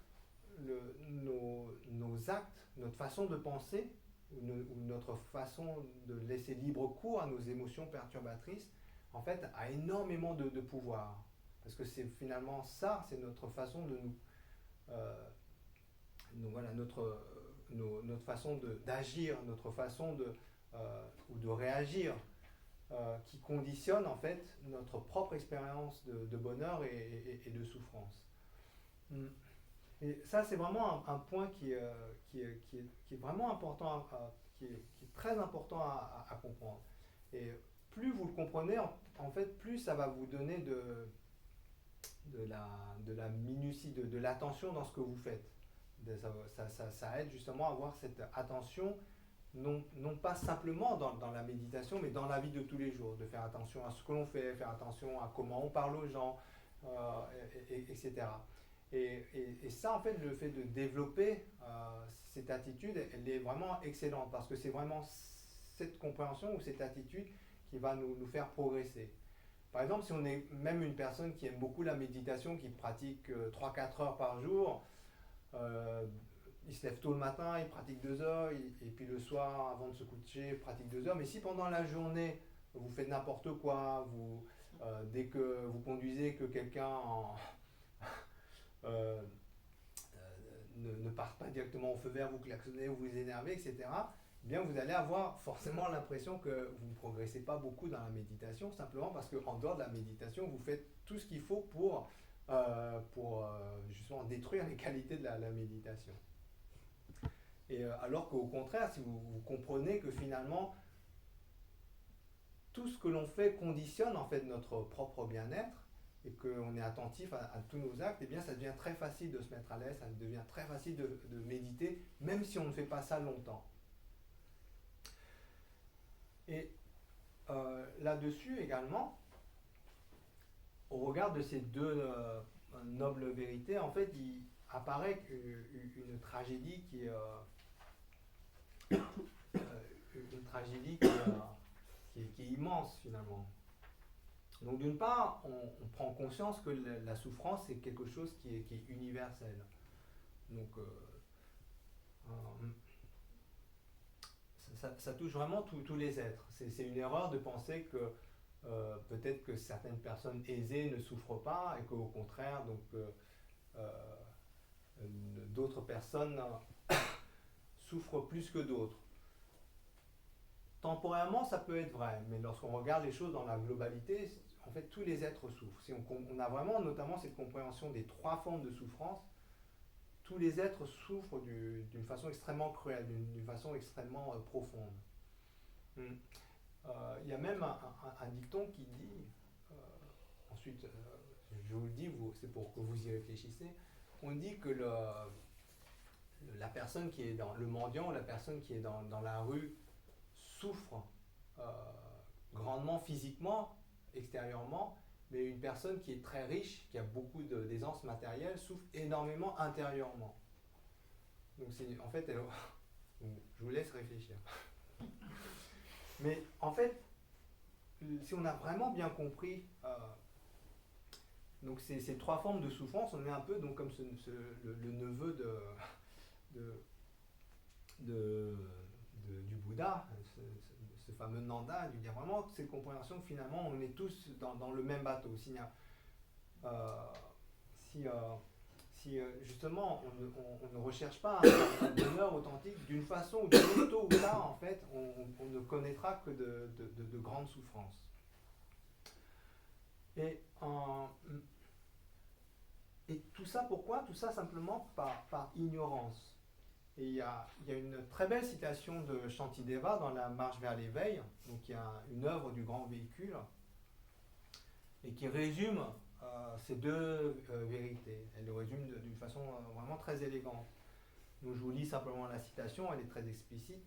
nos actes, notre façon de penser, ou notre façon de laisser libre cours à nos émotions perturbatrices, en fait, a énormément de pouvoir. Parce que c'est finalement ça, c'est notre façon de voilà, notre façon d'agir, notre façon ou de réagir, qui conditionne en fait notre propre expérience de bonheur et de souffrance. Et ça, c'est vraiment un point qui est vraiment important, qui est très important à comprendre. Et plus vous le comprenez, en fait, plus ça va vous donner de la minutie, de l'attention dans ce que vous faites. Ça aide justement à avoir cette attention, non pas simplement dans la méditation, mais dans la vie de tous les jours, de faire attention à ce que l'on fait, faire attention à comment on parle aux gens, etc. Et ça, en fait, le fait de développer cette attitude, elle est vraiment excellente, parce que c'est vraiment cette compréhension ou cette attitude qui va nous faire progresser. Par exemple, si on est même une personne qui aime beaucoup la méditation, qui pratique 3-4 heures par jour, il se lève tôt le matin, il pratique 2 heures, et puis le soir, avant de se coucher, il pratique 2 heures. Mais si pendant la journée, vous faites n'importe quoi, dès que vous conduisez, que quelqu'un ne part pas directement au feu vert, vous klaxonnez, vous vous énervez, etc., eh bien vous allez avoir forcément l'impression que vous ne progressez pas beaucoup dans la méditation, simplement parce qu'en dehors de la méditation, vous faites tout ce qu'il faut pour justement détruire les qualités de la méditation. Et alors qu'au contraire, si vous comprenez que finalement, tout ce que l'on fait conditionne en fait notre propre bien-être, et qu'on est attentif à tous nos actes, eh bien ça devient très facile de se mettre à l'aise, ça devient très facile de méditer, même si on ne fait pas ça longtemps. Et là-dessus également, au regard de ces deux nobles vérités, en fait, il apparaît une tragédie qui est une tragédie qui est immense finalement. Donc d'une part, on prend conscience que la souffrance est quelque chose qui est universel. Donc ça touche vraiment tous les êtres. C'est une erreur de penser que peut-être que certaines personnes aisées ne souffrent pas et qu'au contraire, donc, d'autres personnes souffrent plus que d'autres. Temporairement, ça peut être vrai, mais lorsqu'on regarde les choses dans la globalité, en fait, tous les êtres souffrent. Si on a vraiment notamment cette compréhension des trois formes de souffrance, tous les êtres souffrent d'une façon extrêmement cruelle, d'une façon extrêmement profonde. Il y a même un dicton qui dit, ensuite, je vous le dis, c'est pour que vous y réfléchissez, on dit que la personne qui est dans le mendiant, la personne qui est dans la rue, souffre grandement physiquement, extérieurement, mais une personne qui est très riche, qui a beaucoup d'aisance matérielle, souffre énormément intérieurement. Donc en fait, je vous laisse réfléchir. Mais en fait, si on a vraiment bien compris donc ces trois formes de souffrance, on est un peu donc comme le neveu du Bouddha, ce fameux Nanda. Il y a vraiment cette compréhension que finalement on est tous dans le même bateau. Si justement on ne recherche pas un bonheur authentique, d'une façon ou d'une autre, tôt ou tard, en fait, on ne connaîtra que de grandes souffrances. Et tout ça, pourquoi? Tout ça simplement par ignorance. Et il y a une très belle citation de Shantideva dans la Marche vers l'éveil, donc il y a une œuvre du Grand Véhicule, et qui résume ces deux vérités. Elle le résume d'une façon vraiment très élégante. Donc je vous lis simplement la citation, elle est très explicite.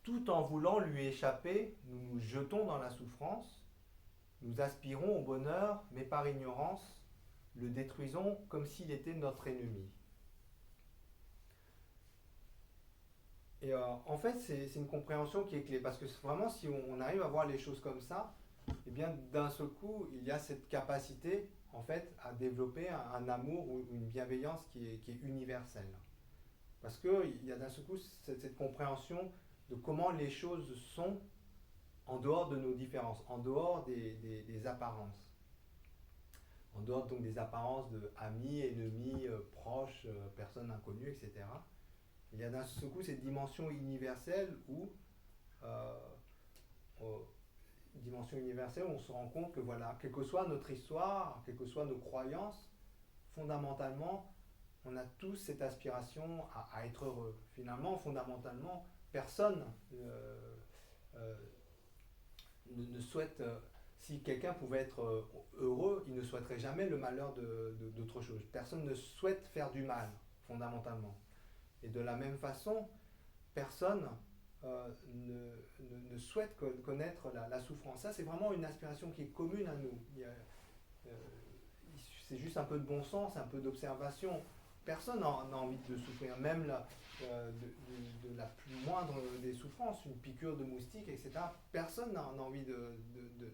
Tout en voulant lui échapper, nous nous jetons dans la souffrance, nous aspirons au bonheur, mais par ignorance, le détruisons comme s'il était notre ennemi. Et en fait, c'est une compréhension qui est clé, parce que vraiment, si on arrive à voir les choses comme ça, eh bien, d'un seul coup, il y a cette capacité, en fait, à développer un amour ou une bienveillance qui est universelle. Parce qu'il y a d'un seul coup cette compréhension de comment les choses sont en dehors de nos différences, en dehors des apparences. En dehors donc des apparences de amis, ennemis, proches, personnes inconnues, etc. Il y a d'un seul coup cette dimension universelle où on se rend compte que voilà, quelle que soit notre histoire, quelles que soient nos croyances, fondamentalement, on a tous cette aspiration à être heureux. Finalement, fondamentalement, personne ne souhaite... si quelqu'un pouvait être heureux, il ne souhaiterait jamais le malheur d'autre chose. Personne ne souhaite faire du mal, fondamentalement. Et de la même façon, personne ne souhaite connaître la souffrance. Ça, c'est vraiment une aspiration qui est commune à nous. C'est juste un peu de bon sens, un peu d'observation. Personne n'a envie de souffrir, même de la plus moindre des souffrances, une piqûre de moustique, etc. Personne n'a envie de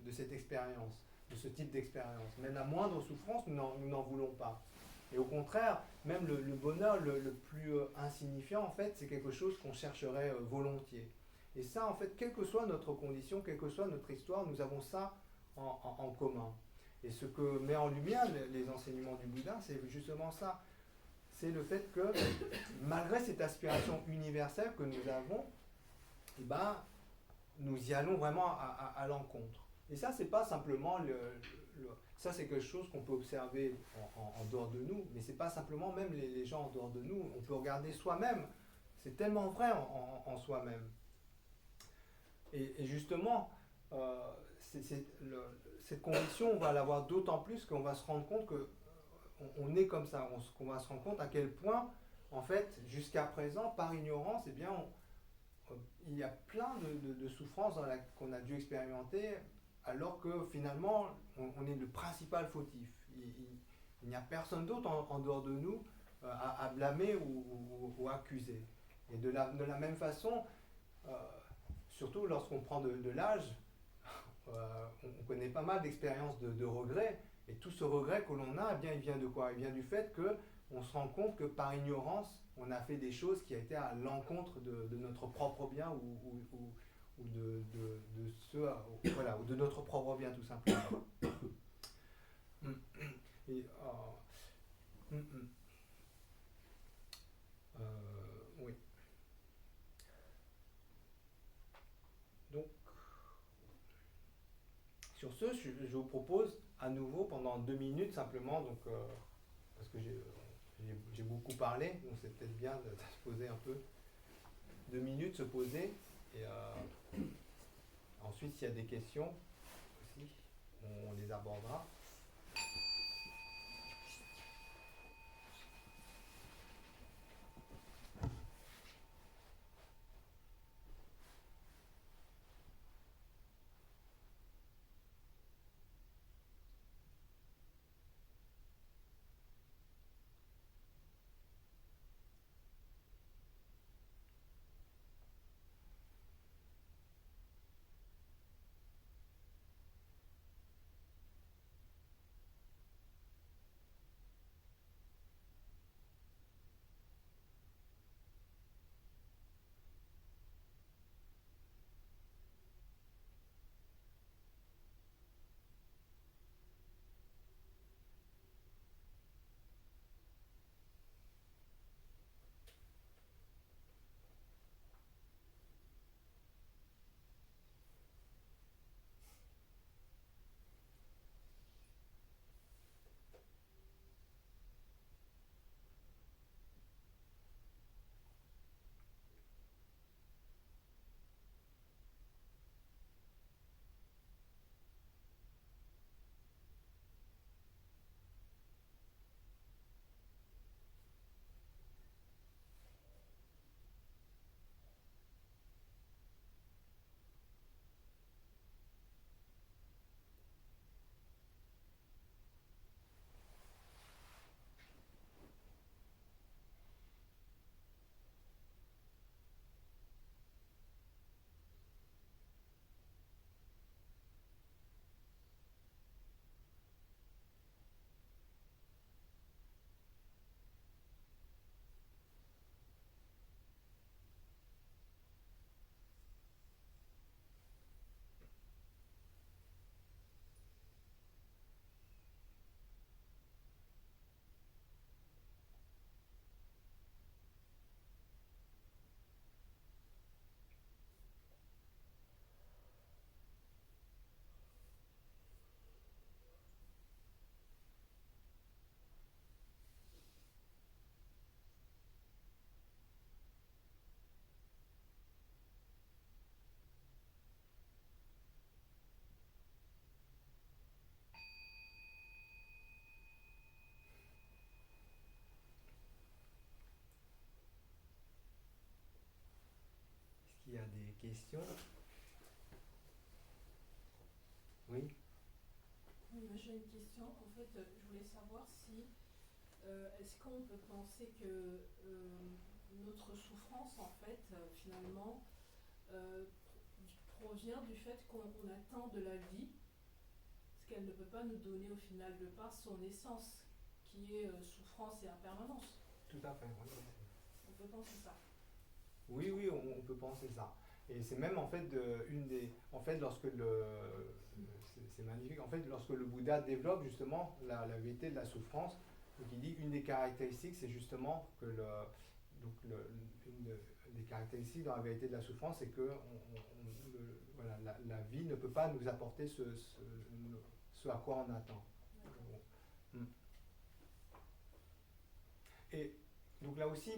cette expérience, de ce type d'expérience. Même la moindre souffrance, nous n'en voulons pas. Et au contraire, même le bonheur le plus insignifiant, en fait, c'est quelque chose qu'on chercherait volontiers. Et ça, en fait, quelle que soit notre condition, quelle que soit notre histoire, nous avons ça en commun. Et ce que met en lumière les enseignements du Bouddha, c'est justement ça. c'est le fait que malgré cette aspiration universelle que nous avons, eh ben, nous y allons vraiment à l'encontre. Et ça, c'est pas simplement ça, c'est quelque chose qu'on peut observer en dehors de nous, mais c'est pas simplement même les gens en dehors de nous. On peut regarder soi-même. C'est tellement vrai en soi-même. Et justement, cette conviction, on va l'avoir d'autant plus qu'on va se rendre compte que on est comme ça. Qu'on va se rendre compte à quel point, en fait, jusqu'à présent, par ignorance, eh bien, il y a plein de souffrances qu'on a dû expérimenter, alors que finalement, on est le principal fautif. Il n'y a personne d'autre en dehors de nous à blâmer ou accuser. Et de la même façon, surtout lorsqu'on prend de l'âge, on connaît pas mal d'expériences de regrets. Et tout ce regret que l'on a, eh bien, il vient de quoi? Il vient du fait qu'on se rend compte que par ignorance, on a fait des choses qui étaient à l'encontre de notre propre bien ou voilà, ou de notre propre bien tout simplement. Et, oui. Donc, sur ce, je vous propose à nouveau pendant 2 minutes simplement, donc, parce que j'ai beaucoup parlé, donc c'est peut-être bien de se poser un peu. 2 minutes, se poser, et ensuite s'il y a des questions aussi, on les abordera. Est-ce qu'il y a des questions? Oui. Oui, j'ai une question. En fait, je voulais savoir si est-ce qu'on peut penser que notre souffrance, en fait, finalement, provient du fait qu'on attend de la vie ce qu'elle ne peut pas nous donner au final de par son essence, qui est souffrance et impermanence. Tout à fait, oui. On peut penser ça. Oui, on peut penser ça. Et c'est même en fait en fait lorsque c'est magnifique. En fait, lorsque le Bouddha développe justement la vérité de la souffrance, Donc il dit une des caractéristiques, c'est justement que une des caractéristiques dans la vérité de la souffrance, c'est que voilà, la vie ne peut pas nous apporter ce à quoi on attend. Et donc là aussi,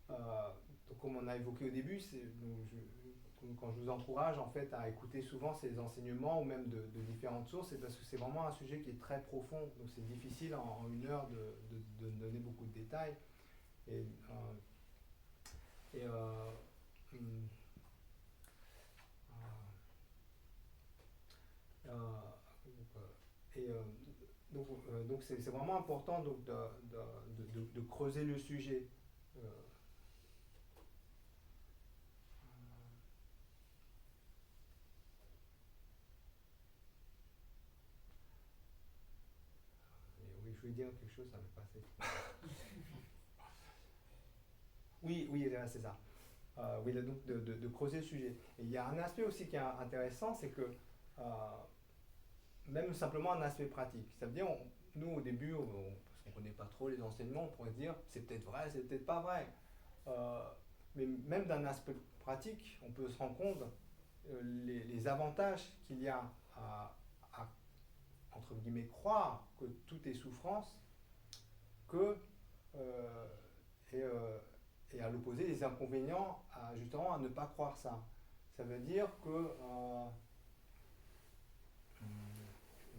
donc comme on a évoqué au début, quand je vous encourage en fait à écouter souvent ces enseignements ou même de différentes sources, c'est parce que c'est vraiment un sujet qui est très profond. Donc c'est difficile en une heure de donner beaucoup de détails. Et, donc c'est vraiment important donc, de creuser le sujet. Oui, je voulais dire quelque chose, ça m'est passé. Oui, c'est ça. Oui, donc de creuser le sujet. Et il y a un aspect aussi qui est intéressant, c'est que même simplement un aspect pratique. Ça veut dire, nous au début, parce qu'on ne connaît pas trop les enseignements, on pourrait se dire c'est peut-être vrai, c'est peut-être pas vrai. Mais même d'un aspect pratique, on peut se rendre compte les avantages qu'il y a à, entre guillemets, croire que tout est souffrance, que et à l'opposé, les inconvénients justement à ne pas croire ça. Ça veut dire que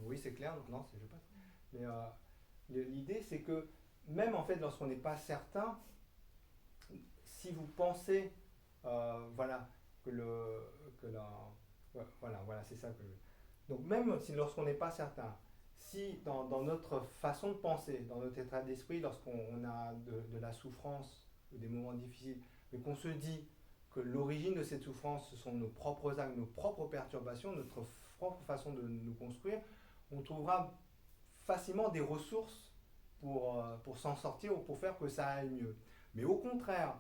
oui, c'est clair, non, je passe. Mais l'idée, c'est que même en fait, lorsqu'on n'est pas certain, si vous pensez, voilà, voilà, c'est ça que. Donc même si lorsqu'on n'est pas certain, si dans notre façon de penser, dans notre état d'esprit, lorsqu'on a de la souffrance ou des moments difficiles, mais qu'on se dit que l'origine de cette souffrance, ce sont nos propres actes, nos propres perturbations, notre propre façon de nous construire, on trouvera facilement des ressources pour s'en sortir ou pour faire que ça aille mieux. Mais au contraire,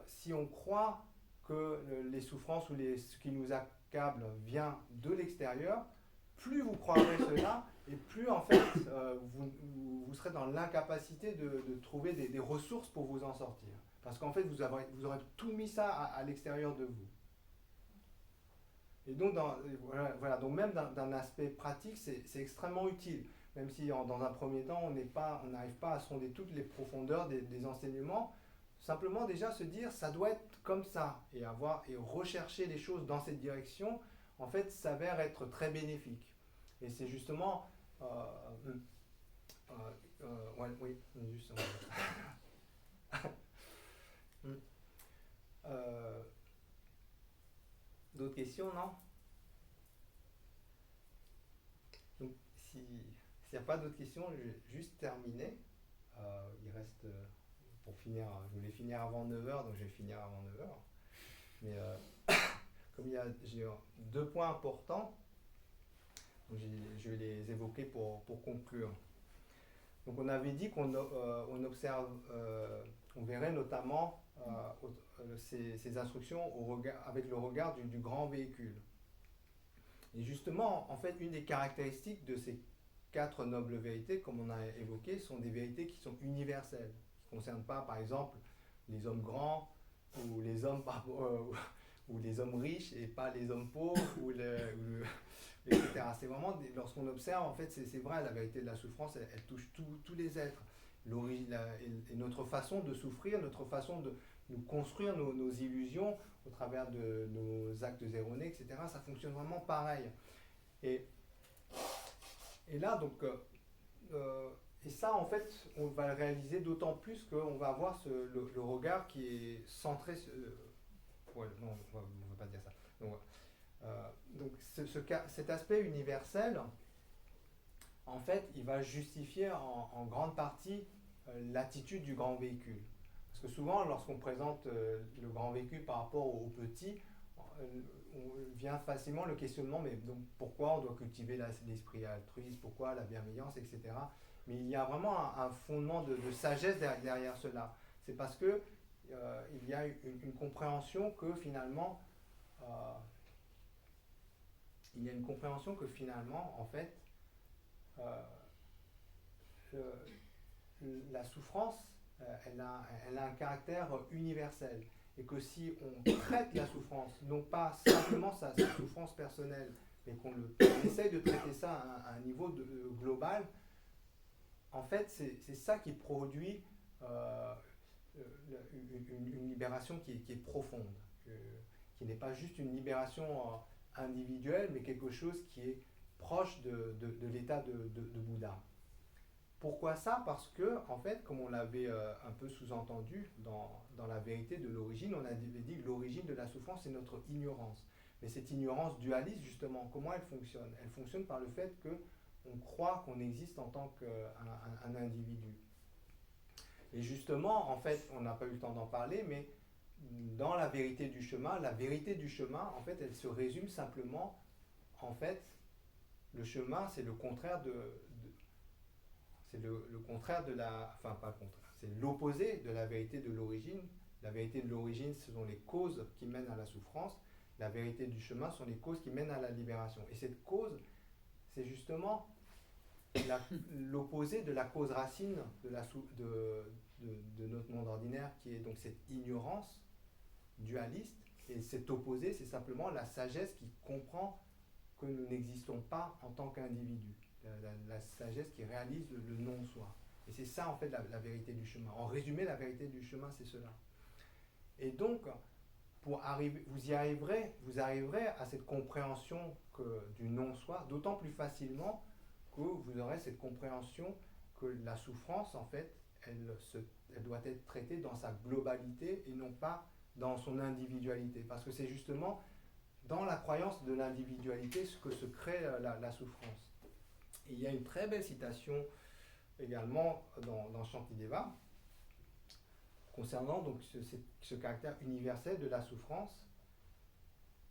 si on croit que les souffrances ou ce qui nous accable vient de l'extérieur, plus vous croirez cela et plus en fait vous serez dans l'incapacité de trouver des ressources pour vous en sortir. Parce qu'en fait vous aurez tout mis ça à l'extérieur de vous. Et donc, voilà, donc même d'un aspect pratique, c'est extrêmement utile. Même si dans un premier temps, on n'arrive pas à sonder toutes les profondeurs des enseignements, simplement déjà se dire ça doit être comme ça et rechercher les choses dans cette direction, en fait, s'avère être très bénéfique. Et c'est justement, ouais, oui, justement. D'autres questions, non? Donc, s'il n'y a pas d'autres questions, je vais juste terminer. Il reste, pour finir, je voulais finir avant 9h, donc je vais finir avant 9h. Mais comme j'ai deux points importants, donc je vais les évoquer pour conclure. Donc on avait dit qu'on observe, on verrait notamment ces instructions avec le regard du grand véhicule. Et justement, en fait, une des caractéristiques de ces 4 nobles vérités, comme on a évoqué, sont des vérités qui sont universelles, qui ne concernent pas, par exemple, les hommes grands ou les hommes, ou les hommes riches et pas les hommes pauvres, etc. C'est vraiment, lorsqu'on observe, en fait, c'est vrai, la vérité de la souffrance, elle touche tous les êtres. Et notre façon de souffrir, notre façon de nous construire nos illusions au travers de nos actes erronés, etc., ça fonctionne vraiment pareil. Et là, donc, et ça, en fait, on va le réaliser d'autant plus qu'on va avoir le regard qui est centré sur... ouais, non, on ne va pas dire ça. Donc cet aspect universel, en fait, il va justifier en grande partie l'attitude du grand véhicule. Parce que souvent, lorsqu'on présente le grand véhicule par rapport au petit, on vient facilement le questionnement, mais donc pourquoi on doit cultiver l'esprit altruiste, pourquoi la bienveillance, etc. Mais il y a vraiment un fondement de sagesse derrière cela. C'est parce que il y a une compréhension que finalement, en fait, la souffrance, elle a un caractère universel. Et que si on traite la souffrance, non pas simplement sa souffrance personnelle, mais qu'on essaye de traiter ça à un niveau global, en fait, c'est ça qui produit une libération qui est profonde, qui n'est pas juste une libération individuelle, mais quelque chose qui est proche de l'état de Bouddha. Pourquoi ça? Parce que, en fait, comme on l'avait un peu sous-entendu dans la vérité de l'origine, on avait dit que l'origine de la souffrance, c'est notre ignorance. Mais cette ignorance dualiste, justement, comment elle fonctionne? Elle fonctionne par le fait qu'on croit qu'on existe en tant qu'un individu. Et justement, en fait, on n'a pas eu le temps d'en parler, mais dans la vérité du chemin, en fait, elle se résume simplement, en fait, le chemin, c'est le contraire c'est le contraire de la... Enfin, pas le contraire, c'est l'opposé de la vérité de l'origine. La vérité de l'origine, ce sont les causes qui mènent à la souffrance. La vérité du chemin sont les causes qui mènent à la libération. Et cette cause, c'est justement l'opposé de la cause racine de notre monde ordinaire, qui est donc cette ignorance dualiste. Et cet opposé, c'est simplement la sagesse qui comprend que nous n'existons pas en tant qu'individu. La sagesse qui réalise le non-soi. Et c'est ça, en fait, la vérité du chemin. En résumé, la vérité du chemin, c'est cela. Et donc, vous arriverez à cette compréhension du non-soi, d'autant plus facilement que vous aurez cette compréhension que la souffrance, en fait, elle doit être traitée dans sa globalité et non pas dans son individualité. Parce que c'est justement dans la croyance de l'individualité ce que se crée la souffrance. Et il y a une très belle citation également dans Shantideva concernant donc ce caractère universel de la souffrance.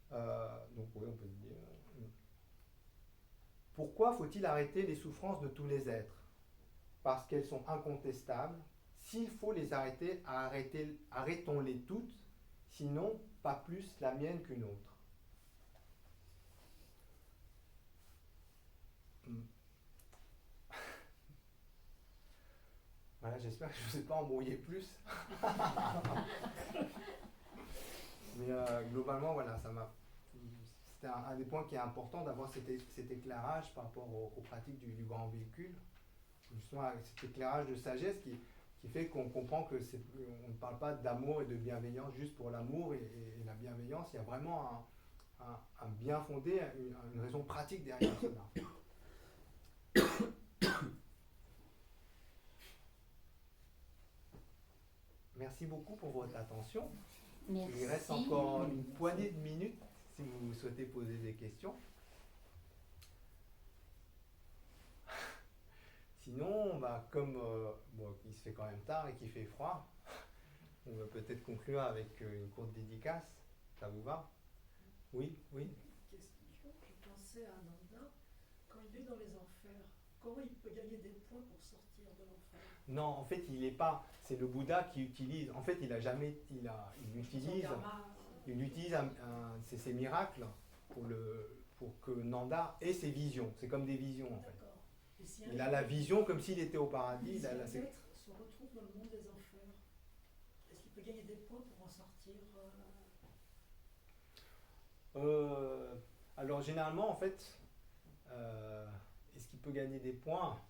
Donc oui, on peut dire. Pourquoi faut-il arrêter les souffrances de tous les êtres? Parce qu'elles sont incontestables. S'il faut les arrêter, arrêtons-les toutes, sinon pas plus la mienne qu'une autre. Voilà, j'espère que je ne vous ai pas embrouillé plus. Mais globalement, voilà, c'était un des points qui est important d'avoir cet éclairage par rapport aux pratiques du grand véhicule. Justement, cet éclairage de sagesse qui fait qu'on comprend qu'on ne parle pas d'amour et de bienveillance juste pour l'amour et la bienveillance. Il y a vraiment un bien fondé, une raison pratique derrière cela. Merci beaucoup pour votre attention. Merci. Il reste encore une poignée de minutes si vous souhaitez poser des questions. Sinon, comme il se fait quand même tard et qu'il fait froid, on va peut-être conclure avec une courte dédicace. Ça vous va? Oui, oui. Question, je pensais à Nanda, quand il est dans les enfers, comment il peut gagner des points pour sortir de l'enfer? Non, en fait, il n'est pas. C'est le Bouddha qui utilise. En fait, il utilise ses miracles pour que Nanda ait ses visions. C'est comme des visions, en fait. Si il a la vision comme s'il était au paradis. Si un être se retrouve dans le monde des enfers, est-ce qu'il peut gagner des points pour en sortir? Alors, généralement, en fait, est-ce qu'il peut gagner des points?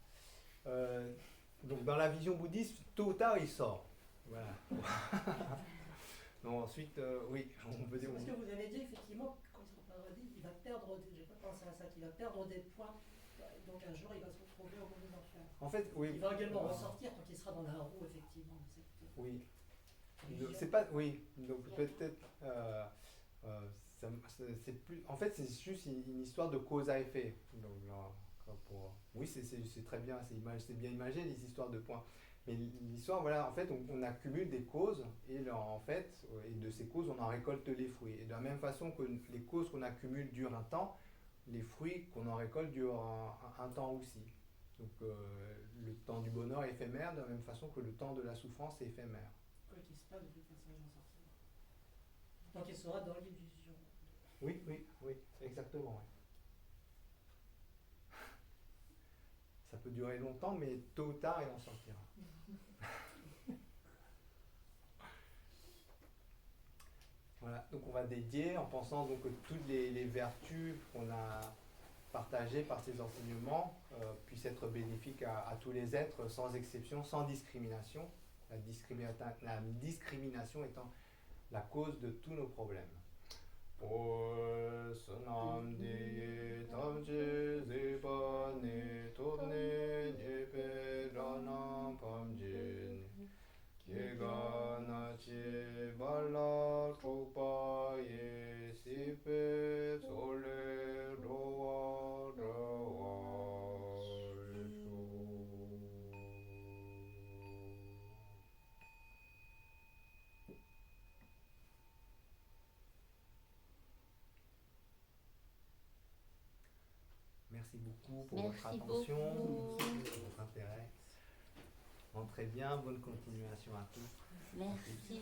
Donc, dans la vision bouddhiste, tôt ou tard, il sort. Voilà. Donc, ensuite, oui, on peut dire. Parce que vous avez dit, effectivement, quand il sera au paradis, il va perdre, j'ai pas pensé à ça, qu'il va perdre des points. Donc un jour, il va se retrouver au monde des enfers. En fait, oui. Il va également ressortir quand il sera dans la roue, effectivement. Oui. C'est pas. Oui. Donc peut-être. C'est plus. En fait, c'est juste une histoire de cause à effet. Donc, oui, c'est très bien. C'est bien imagé les histoires de points. Mais l'histoire, voilà, en fait, on accumule des causes et de ces causes, on en récolte les fruits. Et de la même façon que les causes qu'on accumule durent un temps, les fruits qu'on en récolte durent un temps aussi. Donc le temps du bonheur est éphémère de la même façon que le temps de la souffrance est éphémère. Quoi qu'il se passe, de toute façon, il en sortira. Tant qu'il sera dans l'illusion. Oui, exactement. Oui. Ça peut durer longtemps, mais tôt ou tard, il en sortira. Voilà, donc on va dédier en pensant donc que toutes les vertus qu'on a partagées par ces enseignements puissent être bénéfiques à tous les êtres sans exception, sans discrimination. La discrimination étant la cause de tous nos problèmes. Merci beaucoup pour votre attention, pour votre intérêt. Rentrez bien, bonne continuation à tous. Merci.